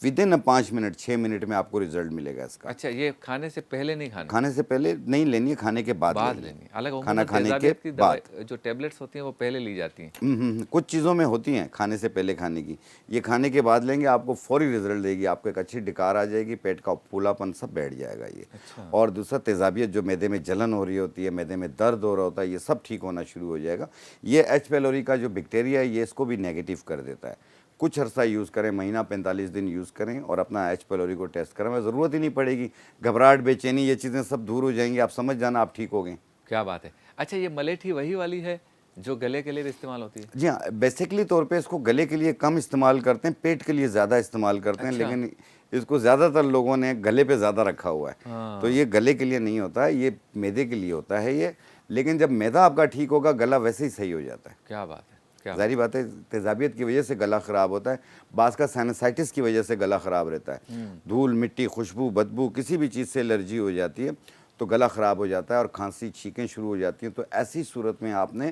ودن 5 منٹ 6 منٹ میں آپ کو ریزلٹ ملے گا اس کا. اچھا, یہ کھانے سے پہلے نہیں کھانا؟ کھانے سے پہلے نہیں لینی ہے, کھانے کے بعد لینی ہے. الگ کھانا کھانے کے بعد جو ٹیبلٹس ہوتی ہیں وہ پہلے لی جاتی ہیں. کچھ چیزوں میں ہوتی ہیں کھانے سے پہلے کھانے کی. یہ کھانے کے بعد لیں گے, آپ کو فوری ریزلٹ دے گی. آپ کو ایک اچھی ڈکار آ جائے گی, پیٹ کا پھولا پن سب بیٹھ جائے گا یہ. اور دوسرا تیزابیت, جو معدے میں جلن ہو رہی ہوتی ہے, معدے میں درد ہو رہا ہوتا ہے, یہ سب ٹھیک ہونا شروع ہو جائے گا. یہ ایچ پیلوری کا جو بیکٹیریا ہے, یہ اس کو بھی نیگیٹو کر دیتا ہے. کچھ عرصہ یوز کریں, مہینہ 45 دن یوز کریں, اور اپنا ایچ پیلوری کو ٹیسٹ کریں. ضرورت ہی نہیں پڑے گی, گھبراہٹ, بے چینی, یہ چیزیں سب دور ہو جائیں گی. آپ سمجھ جانا آپ ٹھیک ہو گئے. کیا بات ہے. اچھا, یہ ملیٹھی وہی والی ہے جو گلے کے لیے بھی استعمال ہوتی ہے؟ جی ہاں, بیسکلی طور پہ اس کو گلے کے لیے کم استعمال کرتے ہیں, پیٹ کے لیے زیادہ استعمال کرتے ہیں. لیکن اس کو زیادہ تر لوگوں نے گلے پہ زیادہ رکھا ہوا ہے. تو یہ گلے کے لیے نہیں ہوتا ہے, یہ معدے کے لیے ہوتا ہے یہ. لیکن جب معدہ آپ کا ٹھیک ہوگا, گلا ویسے ہی صحیح ہو جاتا ہے. کیا بات ہے. ظاہری بات ہے, تیزابیت کی وجہ سے گلا خراب ہوتا ہے. بعض کا سائنسائٹس کی وجہ سے گلا خراب رہتا ہے. دھول, مٹی, خوشبو, بدبو, کسی بھی چیز سے الرجی ہو جاتی ہے تو گلا خراب ہو جاتا ہے, اور کھانسی, چھینکیں شروع ہو جاتی ہیں. تو ایسی صورت میں آپ نے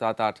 7-8,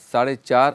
4:30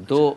2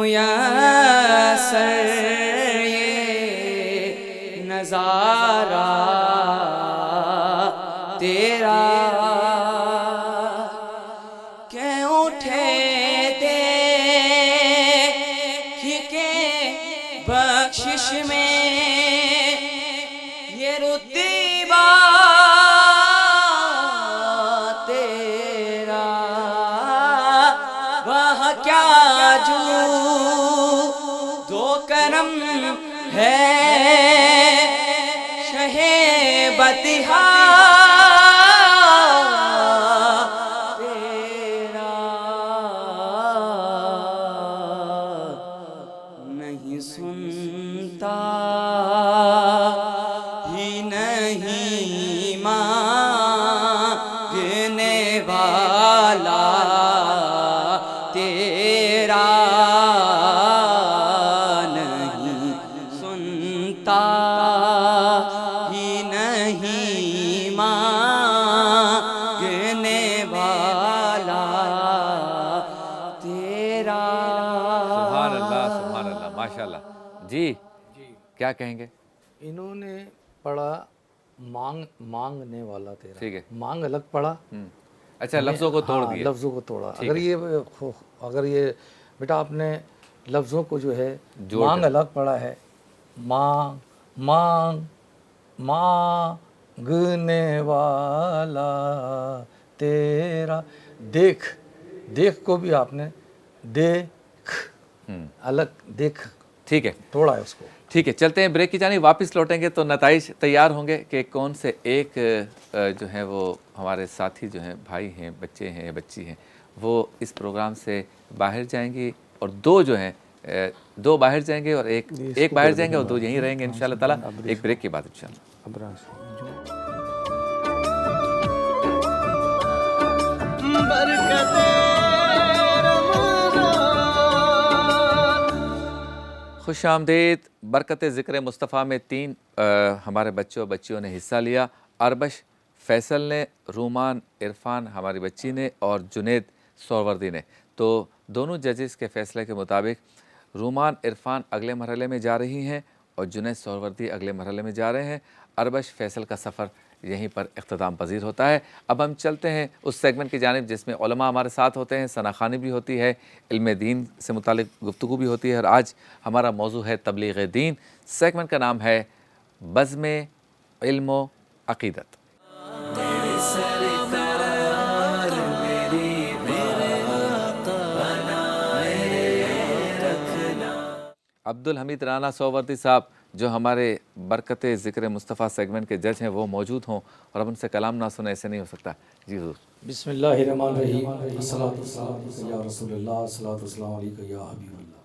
میسر یہ نظارہ تیرا کہ اٹھے دیکھ کے بخشش میں یہ رتبہ تیرا وہاں کیا جو دو کرم ہے شہ بطحا تیرا نہیں سنتا ہی نہیں مانگنے والا تیرا نہیں سنتا ہی نہیں مانگنے والا تیرا. سبحان اللہ سبحان اللہ ماشاء اللہ. جی کیا کہیں گے؟ انہوں نے پڑھا مانگنے والا تیرا. ٹھیک ہے. مانگ الگ پڑھا. اچھا لفظوں کو توڑ دیا. لفظوں کو توڑا. اگر یہ بیٹا آپ نے لفظوں کو جو ہے مانگ الگ پڑھا ہے. مانگنے والا تیرا. دیکھ کو بھی آپ نے دیکھ الگ دیکھ. ٹھیک ہے توڑا ہے اس کو. ٹھیک ہے چلتے ہیں بریک کی جانب. واپس لوٹیں گے تو نتائج تیار ہوں گے کہ کون سے ایک جو ہیں وہ ہمارے ساتھی جو ہیں بھائی ہیں بچے ہیں بچی ہیں وہ اس پروگرام سے باہر جائیں گی اور دو جو ہیں دو باہر جائیں گے اور ایک باہر جائیں گے اور دو یہیں رہیں گے انشاءاللہ تعالیٰ. ایک بریک کے بعد انشاءاللہ. خوش آمدید. برکت ذکر مصطفیٰ میں 3 ہمارے بچوں اور بچیوں نے حصہ لیا. اربش فیصل نے، رومان عرفان ہماری بچی نے اور جنید سوروردی نے. تو دونوں ججز کے فیصلے کے مطابق رومان عرفان اگلے مرحلے میں جا رہی ہیں اور جنید سوروردی اگلے مرحلے میں جا رہے ہیں. اربش فیصل کا سفر یہیں پر اختتام پذیر ہوتا ہے. اب ہم چلتے ہیں اس سیگمنٹ کی جانب جس میں علماء ہمارے ساتھ ہوتے ہیں، ثنا خوانی بھی ہوتی ہے، علم دین سے متعلق گفتگو بھی ہوتی ہے اور آج ہمارا موضوع ہے تبلیغ دین. سیگمنٹ کا نام ہے بزم علم و عقیدت. عبدالحمید رانا سوروردی صاحب جو ہمارے برکت ذکر مصطفیٰ سیگمنٹ کے جج ہیں وہ موجود ہوں اور اب ان سے کلام نہ سنیں ایسے نہیں ہو سکتا. جی حضور. بسم اللہ الرحمن الرحیم. الصلاۃ والسلام علیک یا رسول اللہ. الصلاۃ والسلام علیک یا حبیب اللہ.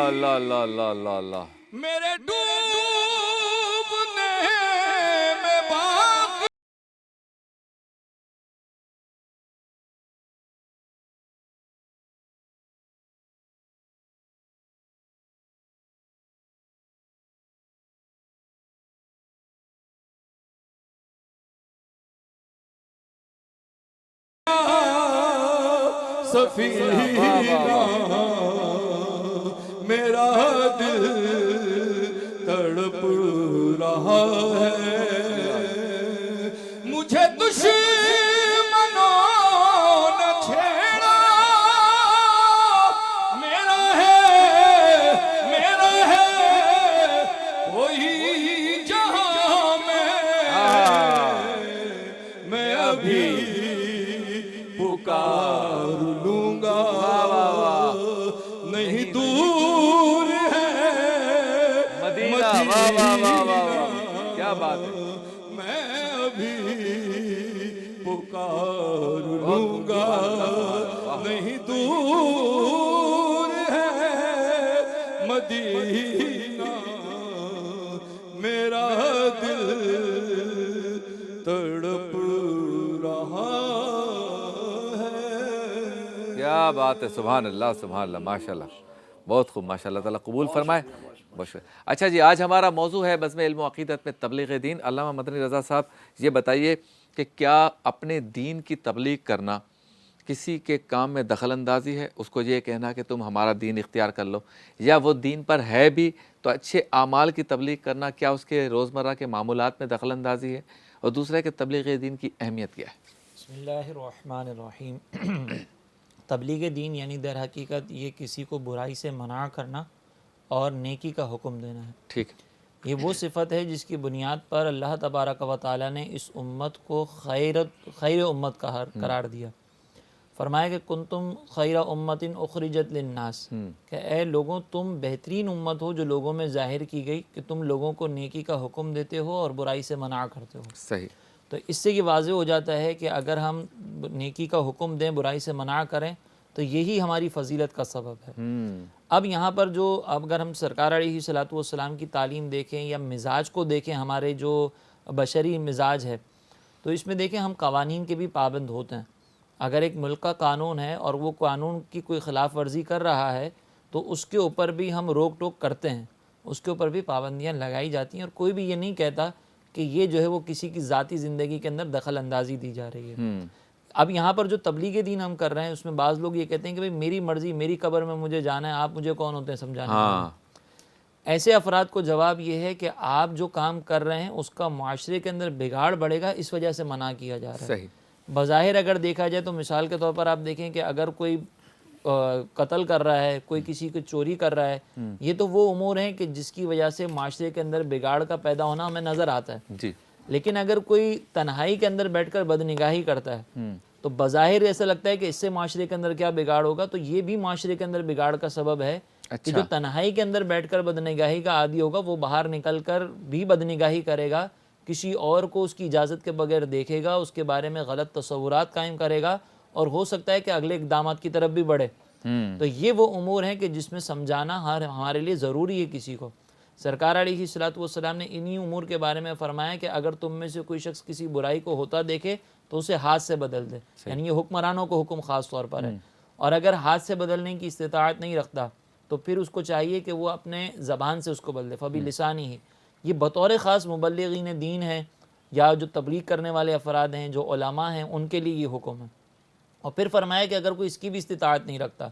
اللہ اللہ اللہ اللہ اللہ. میرے ڈوبنے میں باقی سفینہ میرا دل تڑپ رہا ہے مجھے دشمنوں نے چھیڑا میرا ہے وہی جہاں میں ابھی پکار لوں گا نہیں دور ہے مدینہ. واہ واہ واہ واہ, کیا بات ہے. میں ابھی پکار لوں گا نہیں دور ہے مدینہ میرا دل تڑپ رہا ہے. کیا بات ہے. سبحان اللہ سبحان اللہ, ماشاء اللہ, بہت خوب, ماشاء اللہ تعالیٰ قبول فرمائے. بہت شکریہ. اچھا جی, آج ہمارا موضوع ہے بزم علم و عقیدت میں تبلیغ دین. علامہ مدنی رضا صاحب, یہ بتائیے کہ کیا اپنے دین کی تبلیغ کرنا کسی کے کام میں دخل اندازی ہے, اس کو یہ کہنا کہ تم ہمارا دین اختیار کر لو, یا وہ دین پر ہے بھی تو اچھے اعمال کی تبلیغ کرنا کیا اس کے روزمرہ کے معمولات میں دخل اندازی ہے؟ اور دوسرا ہے کہ تبلیغ دین کی اہمیت کیا ہے؟ بسم اللہ الرحمن الرحیم. تبلیغ دین یعنی در حقیقت یہ کسی کو برائی سے منع کرنا اور نیکی کا حکم دینا ہے. ٹھیک. یہ وہ صفت ہے جس کی بنیاد پر اللہ تبارک و تعالیٰ نے اس امت کو خیر امت قرار دیا. فرمایا کہ کنتم خیر امت اخرجت للناس, کہ اے لوگوں تم بہترین امت ہو جو لوگوں میں ظاہر کی گئی کہ تم لوگوں کو نیکی کا حکم دیتے ہو اور برائی سے منع کرتے ہو. صحیح. تو اس سے یہ واضح ہو جاتا ہے کہ اگر ہم نیکی کا حکم دیں برائی سے منع کریں تو یہی ہماری فضیلت کا سبب ہے. اب یہاں پر جو اگر ہم سرکار علیہ الصلوۃ والسلام کی تعلیم دیکھیں یا مزاج کو دیکھیں, ہمارے جو بشری مزاج ہے, تو اس میں دیکھیں ہم قوانین کے بھی پابند ہوتے ہیں. اگر ایک ملک کا قانون ہے اور وہ قانون کی کوئی خلاف ورزی کر رہا ہے تو اس کے اوپر بھی ہم روک ٹوک کرتے ہیں, اس کے اوپر بھی پابندیاں لگائی جاتی ہیں, اور کوئی بھی یہ نہیں کہتا کہ یہ جو ہے وہ کسی کی ذاتی زندگی کے اندر دخل اندازی دی جا رہی ہے. اب یہاں پر جو تبلیغ دین ہم کر رہے ہیں اس میں بعض لوگ یہ کہتے ہیں کہ بھئی میری مرضی, میری قبر میں مجھے جانا ہے, آپ مجھے کون ہوتے ہیں سمجھانے والے. ایسے افراد کو جواب یہ ہے کہ آپ جو کام کر رہے ہیں اس کا معاشرے کے اندر بگاڑ بڑھے گا, اس وجہ سے منع کیا جا رہا ہے. صحیح. بظاہر اگر دیکھا جائے تو مثال کے طور پر آپ دیکھیں کہ اگر کوئی قتل کر رہا ہے, کوئی کسی کو چوری کر رہا ہے, یہ تو وہ امور ہیں کہ جس کی وجہ سے معاشرے کے اندر بگاڑ کا پیدا ہونا ہمیں نظر آتا ہے. جی. لیکن اگر کوئی تنہائی کے اندر بیٹھ کر بدنگاہی کرتا ہے تو بظاہر ایسا لگتا ہے کہ اس سے معاشرے کے اندر کیا بگاڑ ہوگا, تو یہ بھی معاشرے کے اندر بگاڑ کا سبب ہے. کہ جو تنہائی کے اندر بیٹھ کر بدنگاہی کا عادی ہوگا وہ باہر نکل کر بھی بدنگاہی کرے گا, کسی اور کو اس کی اجازت کے بغیر دیکھے گا, اس کے بارے میں غلط تصورات قائم کرے گا, اور ہو سکتا ہے کہ اگلے اقدامات کی طرف بھی بڑھے. تو یہ وہ امور ہیں کہ جس میں سمجھانا ہمارے لیے ضروری ہے کسی کو. سرکار علیہ الصلوۃ والسلام نے انہی امور کے بارے میں فرمایا کہ اگر تم میں سے کوئی شخص کسی برائی کو ہوتا دیکھے تو اسے ہاتھ سے بدل دے. یعنی یہ حکمرانوں کو حکم خاص طور پر ہے, اور اگر ہاتھ سے بدلنے کی استطاعت نہیں رکھتا تو پھر اس کو چاہیے کہ وہ اپنے زبان سے اس کو بدل دے. فبی لسانی ہی, یہ بطور خاص مبلغین دین ہیں یا جو تبلیغ کرنے والے افراد ہیں, جو علماء ہیں, ان کے لیے یہ حکم ہے. اور پھر فرمایا کہ اگر کوئی اس کی بھی استطاعت نہیں رکھتا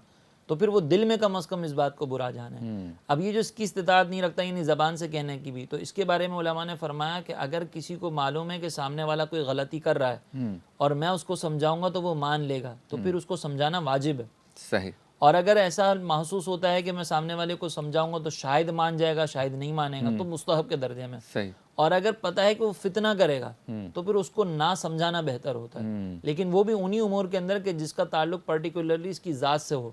تو پھر وہ دل میں کم از کم اس بات کو برا جانے. اب یہ جو اس کی استطاعت نہیں رکھتا یعنی زبان سے کہنے کی بھی, تو اس کے بارے میں علماء نے فرمایا کہ اگر کسی کو معلوم ہے کہ سامنے والا کوئی غلطی کر رہا ہے اور میں اس کو سمجھاؤں گا تو وہ مان لے گا, تو پھر اس کو سمجھانا واجب ہے. صحیح. اور اگر ایسا محسوس ہوتا ہے کہ میں سامنے والے کو سمجھاؤں گا تو شاید مان جائے گا, شاید نہیں مانے گا, تو مستحب کے درجے میں. صحیح. اور اگر پتہ ہے کہ وہ فتنہ کرے گا تو پھر اس کو نہ سمجھانا بہتر ہوتا ہے. لیکن وہ بھی انہی امور کے اندر کہ جس کا تعلق پرٹیکولرلی اس کی ذات سے ہو,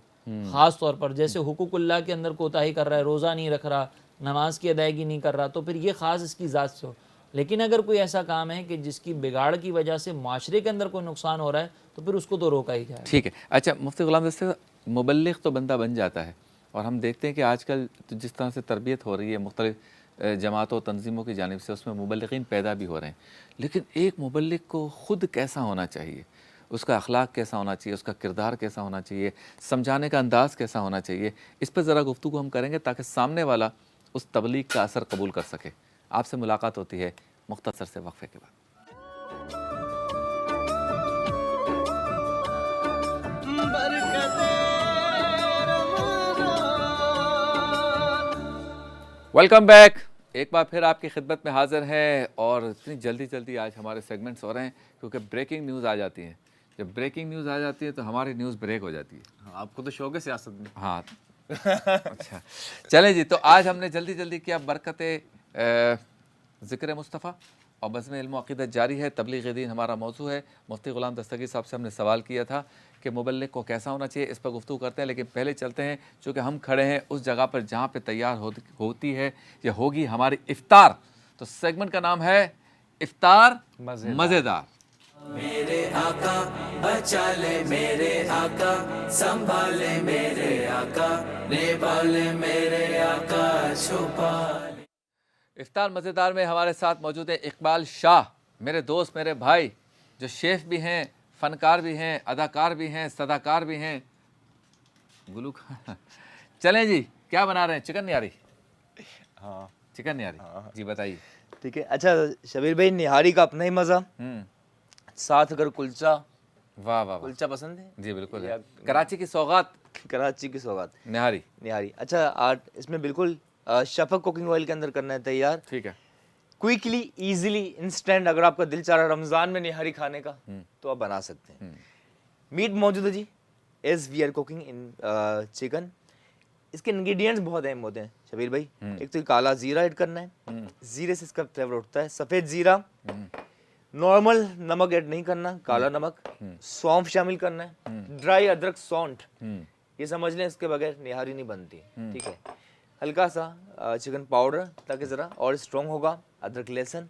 خاص طور پر جیسے حقوق اللہ کے اندر کوتاہی کر رہا ہے, روزہ نہیں رکھ رہا, نماز کی ادائیگی نہیں کر رہا, تو پھر یہ خاص اس کی ذات سے ہو. لیکن اگر کوئی ایسا کام ہے کہ جس کی بگاڑ کی وجہ سے معاشرے کے اندر کوئی نقصان ہو رہا ہے تو پھر اس کو تو روکا ہی جائے. ٹھیک ہے. اچھا مفتی غلام دستگیر, مبلغ تو بندہ بن جاتا ہے اور ہم دیکھتے ہیں کہ آج کل جس طرح سے تربیت ہو رہی ہے مختلف جماعتوں و تنظیموں کی جانب سے، اس میں مبلغین پیدا بھی ہو رہے ہیں، لیکن ایک مبلغ کو خود کیسا ہونا چاہیے، اس کا اخلاق کیسا ہونا چاہیے، اس کا کردار کیسا ہونا چاہیے، سمجھانے کا انداز کیسا ہونا چاہیے، اس پہ ذرا گفتگو ہم کریں گے تاکہ سامنے والا اس تبلیغ کا اثر قبول کر سکے۔ آپ سے ملاقات ہوتی ہے مختصر سے وقفے کے بعد۔ ویلکم بیک، ایک بار پھر آپ کی خدمت میں حاضر ہیں، اور اتنی جلدی آج ہمارے سیگمنٹس ہو رہے ہیں کیونکہ بریکنگ نیوز آ جاتی ہیں۔ جب بریکنگ نیوز آ جاتی ہے تو ہماری نیوز بریک ہو جاتی ہے۔ آپ کو تو شوق ہے سیاست میں۔ ہاں اچھا چلیں جی، تو آج ہم نے جلدی کیا برکت ذکر مصطفیٰ اور بزم علم و عقیدت جاری ہے، تبلیغ دین ہمارا موضوع ہے۔ مفتی غلام دستگیر صاحب سے ہم نے سوال کیا تھا کہ مبلغ کو کیسا ہونا چاہیے، اس پر گفتگو کرتے ہیں، لیکن پہلے چلتے ہیں چونکہ ہم کھڑے ہیں اس جگہ پر جہاں پہ تیار ہوتی ہے یا ہوگی ہماری افطار۔ تو سیگمنٹ کا نام ہے افطار مزیدار۔ میرے آقا بچا لے میرے آقا، سنبھالے میرے آقا، نبھالے میرے آقا، چھپا لے۔ افطار مزیدار میں ہمارے ساتھ موجود ہیں اقبال شاہ، میرے دوست، میرے بھائی، جو شیف بھی ہیں، فنکار بھی ہیں، اداکار بھی ہیں، صداکار بھی ہیں، گلوکار۔ چلیں جی، کیا بنا رہے ہیں؟ چکن نہاری؟ ہاں چکن نہاری، جی بتائیے۔ ٹھیک ہے۔ اچھا شبیر بھائی، نہاری کا اپنا ہی مزہ، ساتھ اگر کلچا، واہ واہ، کلچا پسند ہے؟ جی بالکل ہے، کراچی کی سوغات، کراچی کی سوغات نہاری۔ اچھا اس میں بالکل شفق کوکنگ آئل کے اندر کرنا ہے تیار، ٹھیک ہے، کوئکلی، ایزیلی، انسٹنٹ۔ اگر آپ کا دل چاہ رہا ہے رمضان میں نہاری کھانے کا تو آپ بنا سکتے ہیں۔ میٹ موجود ہے جی، as we are cooking in chicken. اس کے انگریڈینٹس بہت اہم ہوتے ہیں شبیر بھائی۔ ایک تو کالا زیرہ ایڈ کرنا ہے، زیرے سے اس کا فلیور اٹھتا ہے، سفید زیرہ، نارمل نمک ایڈ نہیں کرنا، کالا نمک، سونف شامل کرنا ہے، ڈرائی ادرک سونٹ، یہ سمجھ لیں اس کے بغیر نہاری نہیں بنتی، ٹھیک ہے۔ ہلکا سا چکن پاؤڈر تاکہ ذرا اور اسٹرانگ ہوگا، ادرک لہسن،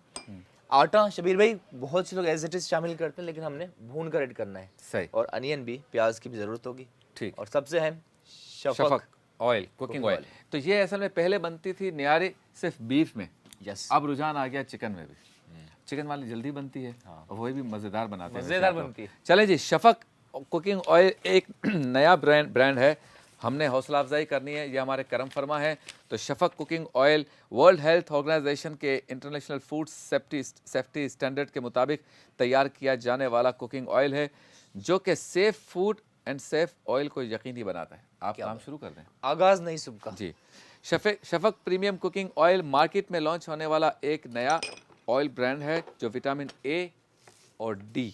آٹا شبیر بھائی بہت سے لوگ ایز اٹ از شامل کرتے ہیں لیکن ہم نے بھون کر ایڈ کرنا ہے، صحیح، اور انین بھی، پیاز کی بھی ضرورت ہوگی، ٹھیک، اور سب سے اہم شفق آئل، کوکنگ آئل۔ تو یہ اصل میں پہلے بنتی تھی نہاری صرف بیف میں، یس، اب رجحان آ گیا چکن میں بھی۔ چکن والی جلدی بنتی ہے اور وہی بھی مزیدار بناتے ہیں، مزیدار بنتی ہے۔ چلیں جی، شفق کوکنگ آئل ایک نیا برانڈ ہے، ہم نے حوصلہ افزائی کرنی ہے، یہ ہمارے کرم فرما ہے۔ تو Shafaq cooking oil World Health Organization کے انٹرنیشنل فوڈ سیفٹی اسٹینڈرڈ کے مطابق تیار کیا جانے والا کوکنگ آئل ہے، جو کہ safe food and safe oil کو یقینی بناتا ہے۔ آپ کام شروع کر دیں، آغاز نہیں صبح کا۔ جی، شفق پریمیم کوکنگ آئل مارکیٹ میں لانچ ہونے والا ایک نیا آئل برانڈ ہے جو وٹامن اے اور ڈی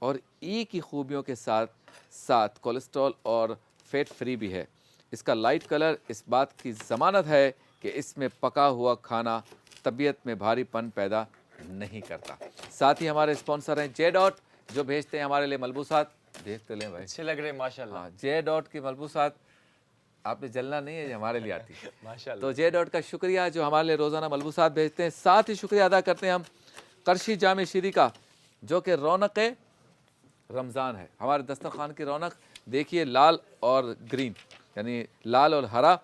اور ای کی خوبیوں کے ساتھ کولیسٹرول اور فیٹ فری بھی ہے۔ اس کا لائٹ کلر اس بات کی ضمانت ہے کہ اس میں پکا ہوا کھانا طبیعت میں بھاری پن پیدا نہیں کرتا۔ ساتھ ہی ہمارے اسپانسر ہیں جے ڈاٹ، جو بھیجتے ہیں ہمارے لیے ملبوسات، دیکھتے لیں بھائی، اچھے لگ رہے ہیں ماشاءاللہ۔ ہاں، جے ڈاٹ کی ملبوسات آپ نے جلنا نہیں ہے، یہ ہمارے لیے آتی ہے ماشاءاللہ۔ تو جے ڈاٹ کا شکریہ جو ہمارے لیے روزانہ ملبوسات بھیجتے ہیں۔ ساتھ ہی شکریہ ادا کرتے ہیں ہم قرشی جامع شیری کا، جو کہ رونق رمضان ہے، ہمارے دسترخوان کی رونق دیکھیے، لال اور گرین، یعنی لال اور ہرا،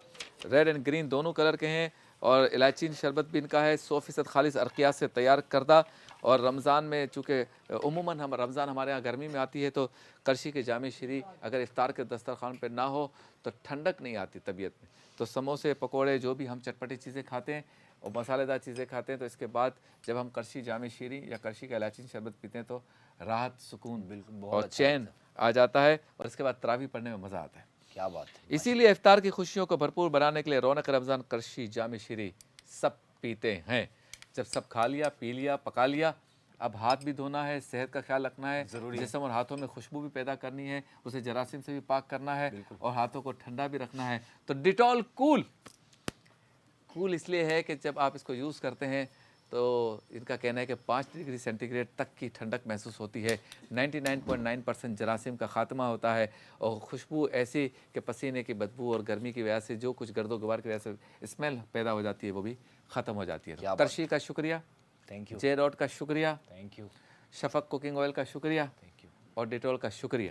ریڈ اینڈ گرین دونوں کلر کے ہیں، اور الائچین شربت بھی ان کا ہے 100% خالص ارقیات سے تیار کردہ۔ اور رمضان میں چونکہ عموماً رمضان ہمارے یہاں گرمی میں آتی ہے، تو قرشی کے جامع شیری اگر افطار کے دسترخوان پہ نہ ہو تو ٹھنڈک نہیں آتی طبیعت میں۔ تو سموسے، پکوڑے، جو بھی ہم چٹپٹی چیزیں کھاتے ہیں اور مسالے دار چیزیں کھاتے ہیں، تو اس کے بعد جب ہم قرشی جامع شیری یا قرشی کا الائچین شربت پیتے ہیں تو راحت، سکون بالکل اور چین آ جاتا ہے، اور اس کے بعد تراویح پڑھنے میں مزہ آتا ہے۔ کیا بات ہے۔ اسی لیے افطار کی خوشیوں کو بھرپور بنانے کے لیے رونق رمضان قرشی جامع شیری سب پیتے ہیں۔ جب سب کھا لیا، پی لیا، پکا لیا، اب ہاتھ بھی دھونا ہے، صحت کا خیال رکھنا ہے، جسم اور ہاتھوں میں خوشبو بھی پیدا کرنی ہے، اسے جراثیم سے بھی پاک کرنا ہے، اور ہاتھوں کو ٹھنڈا بھی رکھنا ہے۔ تو ڈیٹول کول اس لیے ہے کہ جب آپ اس کو یوز کرتے ہیں تو ان کا کہنا ہے کہ 5 ڈگری سینٹی گریڈ تک کی ٹھنڈک محسوس ہوتی ہے، 99.9% جراثیم کا خاتمہ ہوتا ہے، اور خوشبو ایسی کہ پسینے کی بدبو اور گرمی کی وجہ سے جو کچھ گرد و غبار کی وجہ سے اسمیل پیدا ہو جاتی ہے وہ بھی ختم ہو جاتی ہے۔ قرشی کا شکریہ، تھینک یو، جے ڈاٹ کا شکریہ، thank you, Shafaq cooking oil کا شکریہ، اور ڈیٹول کا شکریہ۔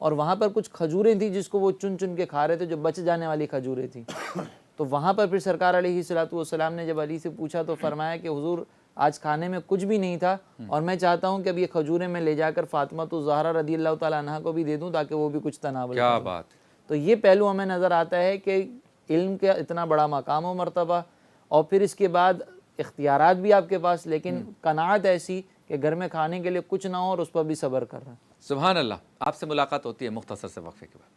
اور وہاں پر کچھ کھجوریں تھیں جس کو وہ چن چن کے کھا رہے تھے، جو بچ جانے والی کھجوریں تھیں. تو وہاں پر پھر سرکار علیہ الصلوۃ والسلام نے جب علی سے پوچھا تو فرمایا کہ حضور آج کھانے میں کچھ بھی نہیں تھا، اور میں چاہتا ہوں کہ اب یہ کھجوریں میں لے جا کر فاطمہ الزہرا رضی اللہ تعالیٰ عنہا کو بھی دے دوں تاکہ وہ بھی کچھ تناول کیا کریں. بات. تو یہ پہلو ہمیں نظر آتا ہے کہ علم کا اتنا بڑا مقام و مرتبہ، اور پھر اس کے بعد اختیارات بھی آپ کے پاس، لیکن قناعت ایسی کہ گھر میں کھانے کے لیے کچھ نہ ہو اور اس پر بھی صبر کر رہا ہے. سبحان اللہ. آپ سے ملاقات ہوتی ہے مختصر سے وقفے کے بعد.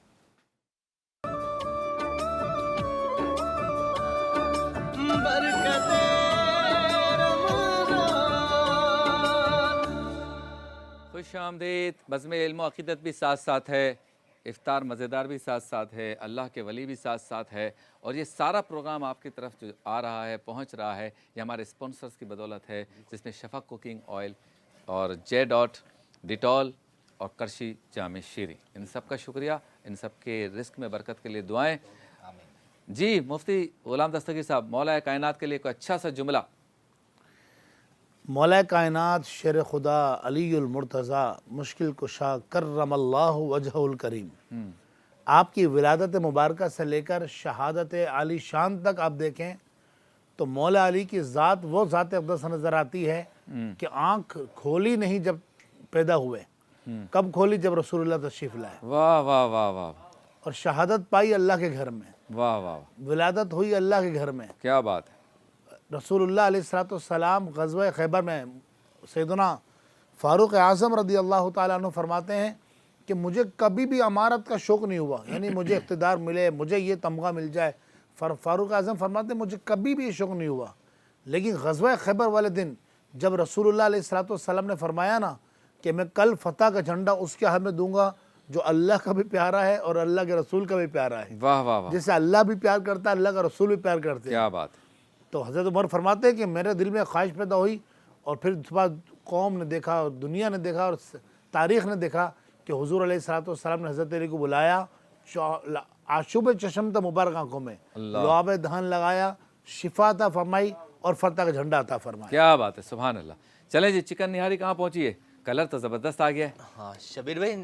خوش آمدید. بزم علم و عقیدت بھی ساتھ ساتھ ہے، افطار مزیدار بھی ساتھ ساتھ ہے، اللہ کے ولی بھی ساتھ ساتھ ہے، اور یہ سارا پروگرام آپ کی طرف جو آ رہا ہے، پہنچ رہا ہے، یہ ہمارے اسپانسرز کی بدولت ہے، جس میں شفق کوکنگ آئل اور جے ڈاٹ ڈیٹول اور کرشی جامع شیریں. ان سب کا شکریہ، ان سب کے رزق میں برکت کے لیے دعائیں. جی مفتی غلام دستگیر صاحب، مولا کائنات کے لیے کوئی اچھا سا جملہ. مولا کائنات شیر خدا علی المرتضیٰ مشکل کشا کرم اللہ وجہ الکریم، آپ کی ولادت مبارکہ سے لے کر شہادت عالی شان تک آپ دیکھیں تو مولا علی کی ذات وہ ذات اقدس نظر آتی ہے کہ آنکھ کھولی نہیں جب پیدا ہوئے. کب کھولی؟ جب رسول اللہ تشریف لائے. واہ واہ واہ واہ. اور شہادت پائی اللہ کے گھر میں. واہ واہ. ولادت ہوئی اللہ کے گھر میں. کیا بات ہے. رسول اللہ علیہ السلام غزوہ خیبر میں سیدنا فاروق اعظم رضی اللہ تعالیٰ عنہ فرماتے ہیں کہ مجھے کبھی بھی امارت کا شوق نہیں ہوا، یعنی مجھے اقتدار ملے، مجھے یہ تمغہ مل جائے. فاروق اعظم فرماتے ہیں مجھے کبھی بھی یہ شوق نہیں ہوا، لیکن غزوہ خیبر والے دن جب رسول اللہ علیہ السلام نے فرمایا نا کہ میں کل فتح کا جھنڈا اس کے ہاتھ میں دوں گا جو اللہ کا بھی پیارا ہے اور اللہ کے رسول کا بھی پیارا ہے. واہ واہ واہ. جیسے اللہ بھی پیار کرتا ہے، اللہ کا رسول بھی پیار کرتے ہیں. کیا بات ہے. تو حضرت عمر فرماتے ہیں کہ میرے دل میں خواہش پیدا ہوئی، اور پھر اس بعد قوم نے دیکھا اور دنیا نے دیکھا اور تاریخ نے دیکھا کہ حضور علیہ السلام نے حضرت علی کو بلایا، آشوب چشم تھا مبارک آنکھوں میں، لعاب دہن لگایا، شفا عطا فرمائی اور فتح کا جھنڈا عطا فرمایا. کیا بات ہے. سبحان اللہ. چلیں جی، چکن نہاری کہاں پہنچی ہے؟ کلر تو زبردست آ گیا ہے. ہاں شبیر بھائی،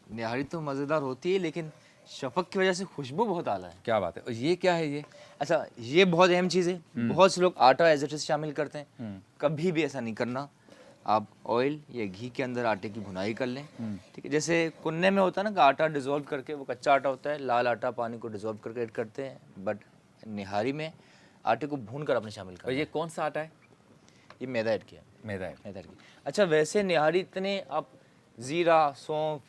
نہاری تو مزیدار ہوتی ہے لیکن شفق کی وجہ سے خوشبو بہت اعلیٰ ہے. کیا بات ہے. اور یہ کیا ہے؟ یہ اچھا، یہ بہت اہم چیز ہے. بہت سے لوگ آٹا ایز اٹ از شامل کرتے ہیں، کبھی بھی ایسا نہیں کرنا. آپ آئل یا گھی کے اندر آٹے کی بھنائی کر لیں. ٹھیک ہے، جیسے کننے میں ہوتا ہے نا کہ آٹا ڈیزولو کر کے، وہ کچا آٹا ہوتا ہے، لال آٹا پانی کو ڈیزولو کر کے ایڈ کرتے ہیں، بٹ نہاری میں آٹے کو بھون کر اپنے شامل کریں. یہ کون سا آٹا ہے؟ یہ میدا ایڈ کیا. میدا کی. اچھا، ویسے نہاری اتنے آپ زیرہ، سونف،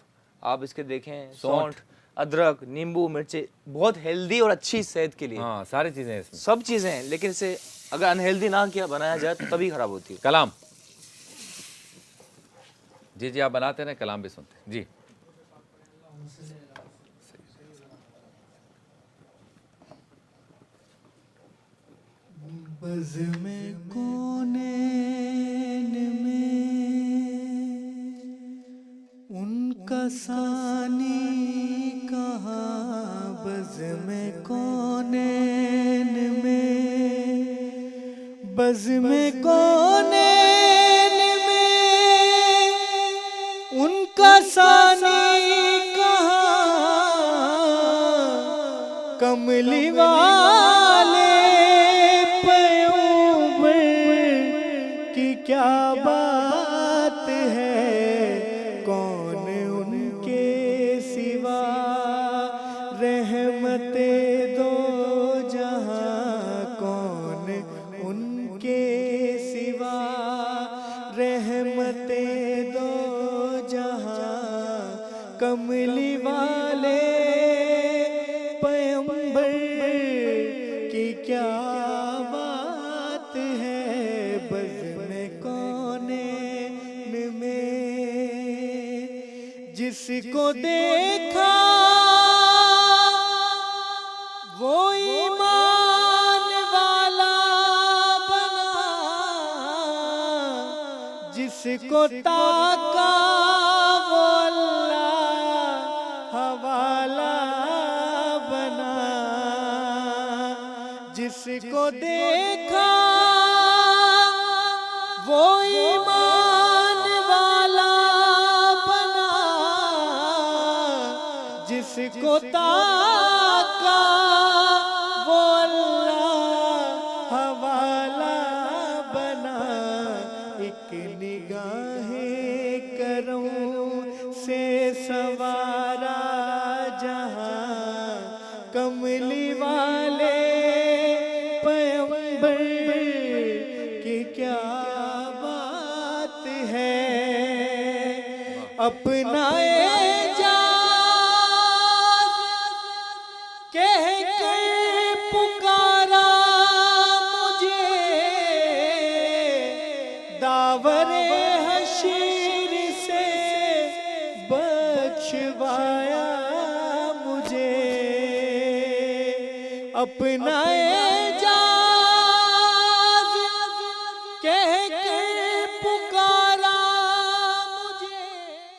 آپ اس کے دیکھیں، سونٹ، ادرک، نیمبو، مرچیں، بہت ہیلدی اور اچھی صحت کے لیے. ہاں ساری چیزیں ہیں اس میں. سب چیزیں ہیں، لیکن اسے اگر انہیلدی نہ کیا بنایا جائے تو تبھی خراب ہوتی ہے. کلام. جی جی، آپ بناتے ہیں، کلام بھی سنتے ہیں. جی. بزم کونین میں ان کا ثانی کہاں، بزم کونین میں، بزم کونین میں ان کا ثانی کہاں، کملی والے کیا بات ہے، کون ان کے سوا رحمت دو جہاں، کون ان کے سوا رحمت دو جہاں، کملی والے پیغمبر کی کیا بات ہے، بزم جس کو دیکھا وہ ایمان والا بنا، جس کو تاکا وہ اللہ حوالہ بنا، جس کو دیکھا وہ ایمان والا بنا، جس کو تاکا وہ اللہ حوالہ بنا، ایک نگاہ کروں سے سوارا جہاں، کملی والے پیغمبر کی کیا بات ہے، اپنا اعجاز کہہ کر پکارا مجھے، داور حشر سے بخشوایا مجھے، اپنا اعجاز کہہ کر پکارا مجھے۔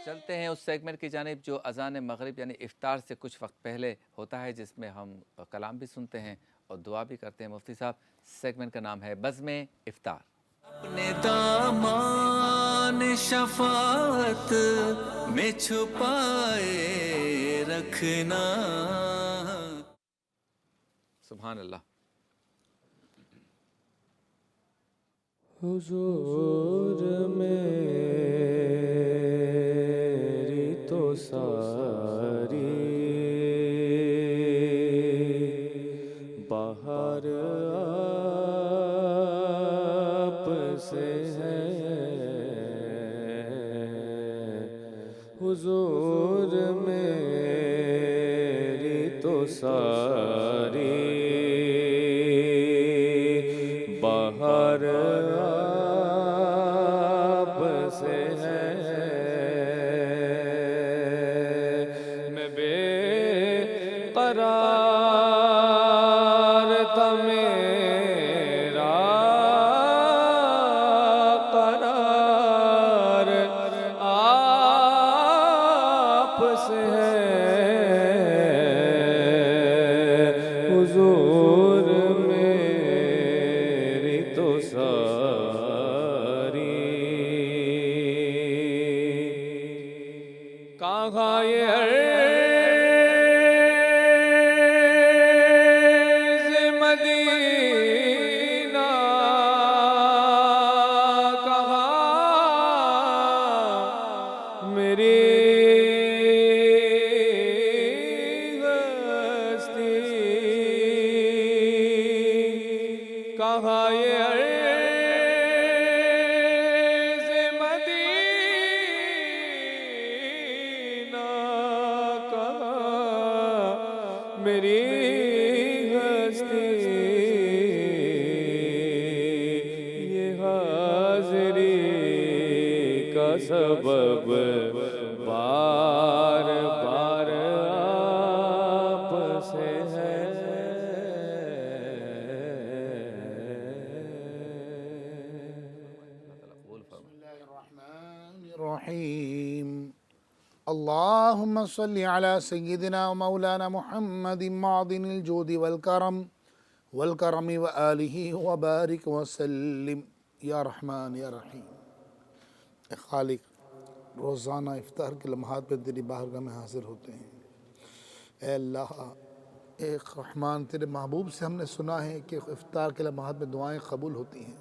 چلتے ہیں اس سیگمنٹ کی جانب جو اذان مغرب یعنی افطار سے کچھ وقت پہلے ہوتا ہے، جس میں ہم کلام بھی سنتے ہیں اور دعا بھی کرتے ہیں۔ مفتی صاحب، سیگمنٹ کا نام ہے بزم افطار۔ اپنے دامان شفاعت میں چھپائے رکھنا، سبحان اللہ۔ حضور میری تو ساری بہار آپ سے ہے، حضور میری تو ساری بہار آپ سے ہے، میں بے قرار تھا میرا قرار آپ سے ہے، حضور میری تو ساری کہاں یہ عرض مدینہ، کہاں میری ہستی، کہاں یہ عرض مدینہ، کہاں میری ہستی، یہ حاضری کا سبب بار بار آپ سے ہے، الرحیم اللہم صلی علی سیدنا و مولانا محمد معدن الجود والکرم وآلہ وبارک وسلم۔ یا رحمان یا رحیم، اے خالق، روزانہ افطار کے لمحات پہ تیری بارگاہ میں حاضر ہوتے ہیں۔ اے اللہ، اے رحمان، تیرے محبوب سے ہم نے سنا ہے کہ افطار کے لمحات میں دعائیں قبول ہوتی ہیں،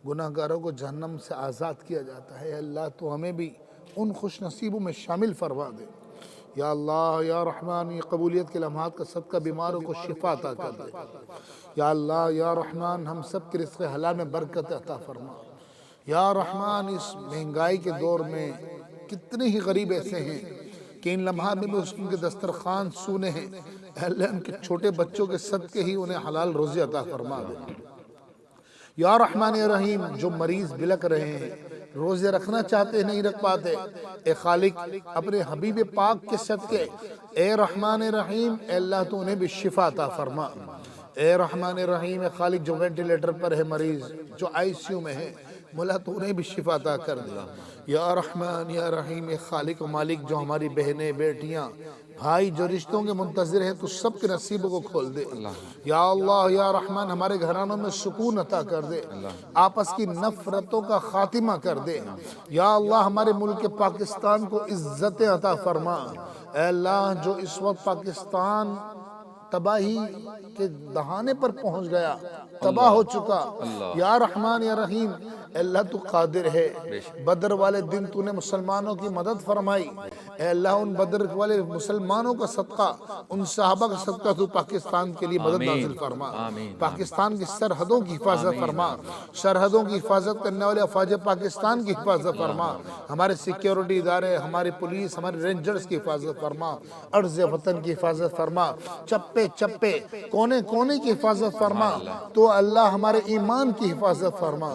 گناہ گاروں کو جہنم سے آزاد کیا جاتا ہے۔ اے اللہ، تو ہمیں بھی ان خوش نصیبوں میں شامل فرما دے۔ یا اللہ، یا رحمان، یہ قبولیت کے لمحات کا صدقہ بیماروں کو شفا عطا کر دے۔ یا اللہ، یا رحمان، ہم سب کے رزق حلال میں برکت عطا فرما۔ یا رحمان، اس مہنگائی کے دور میں کتنے ہی غریب ایسے ہیں کہ ان لمحات میں بھی ان کے دسترخوان سونے ہیں۔ اے اللہ، ان کے چھوٹے بچوں کے صدقے ہی انہیں حلال روزی عطا فرما دے۔ یا رحمان یا رحیم، جو مریض بلک رہے ہیں، روزے رکھنا چاہتے نہیں رکھ پاتے، اے خالق، اپنے حبیب پاک کے صدقے، اے رحمان رحیم، اے اللہ تو انہیں بھی شفا عطا فرما۔ اے رحمان رحیم، اے خالق، جو وینٹیلیٹر پر ہے مریض، جو ICU میں ہے، مولا تو انہیں بھی شفا عطا کر دے۔ یا رحمان یا رحیم، اے خالق و مالک، جو ہماری بہنیں، بیٹیاں، بھائی جو رشتوں کے منتظر ہیں، تو سب کے نصیبوں کو کھول دے۔ یا اللہ یا رحمان، ہمارے گھرانوں میں سکون عطا کر دے، آپس کی نفرتوں کا خاتمہ کر دے۔ یا اللہ، ہمارے ملک پاکستان کو عزت عطا فرما۔ اے اللہ جو اس وقت پاکستان تباہی کے دہانے پر پہنچ گیا، تباہ ہو چکا، یا رحمان یا رحیم، اے اللہ تو قادر ہے، بدر والے دن تو نے مسلمانوں کی مدد فرمائی، اے اللہ ان بدر والے مسلمانوں کا صدقہ، ان صحابہ کا صدقہ تو پاکستان کے لیے مدد نازل فرما، پاکستان کی سرحدوں کی حفاظت فرما، سرحدوں کی حفاظت کرنے والے افواج پاکستان کی حفاظت فرما، ہمارے سیکیورٹی ادارے، ہماری پولیس، ہمارے رینجرز کی حفاظت فرما، ارض وطن کی حفاظت فرما، چپے چپے کونے کونے کی حفاظت فرما، تو اللہ ہمارے ایمان کی حفاظت فرما،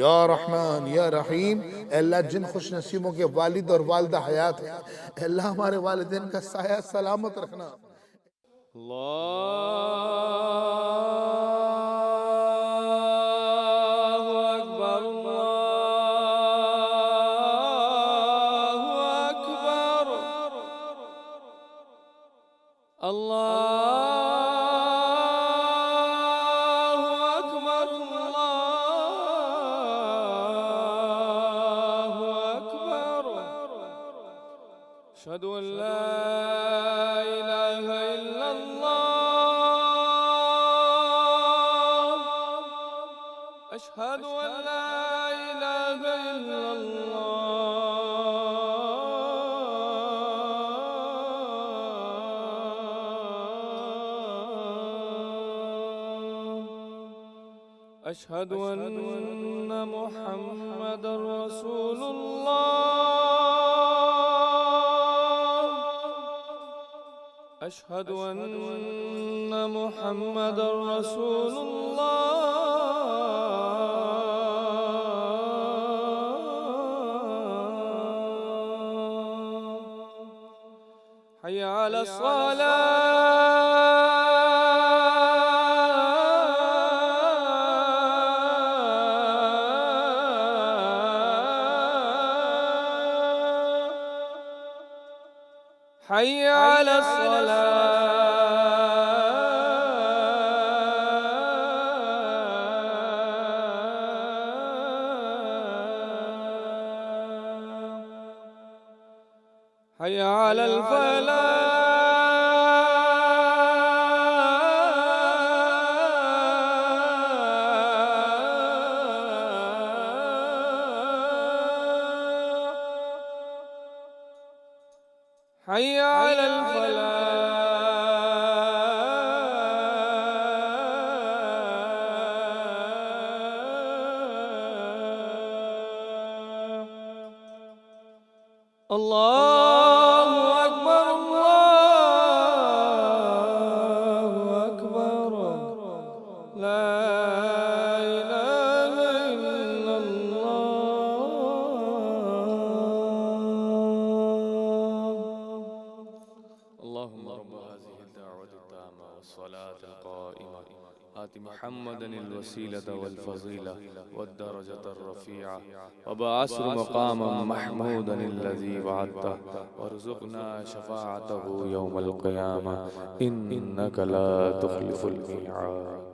یا رحمان یا رحیم، اے اللہ جن خوش نصیبوں کے والد اور والدہ حیات ہیں، اے اللہ ہمارے والدین کا سایہ سلامت رکھنا۔ أشهد أن لا إله إلا الله أشهد أن لا إله إلا الله أشهد أن محمد رسول الله أشهد أن محمد رسول الله حي على الصلاة حي على حي على الفلاح حي على الفلاح الله أكبر الله أكبر لا إله إلا الله اللهم رب هذه الدعوة التامة والصلاة القائمة آت محمدا الوسيلة والفضيلة والدرجة الرفيعة وبعثر مقاما محمودا الذي وعدته وارزقنا شفاعته يوم القيامة إنك لا تخلف الميعاد.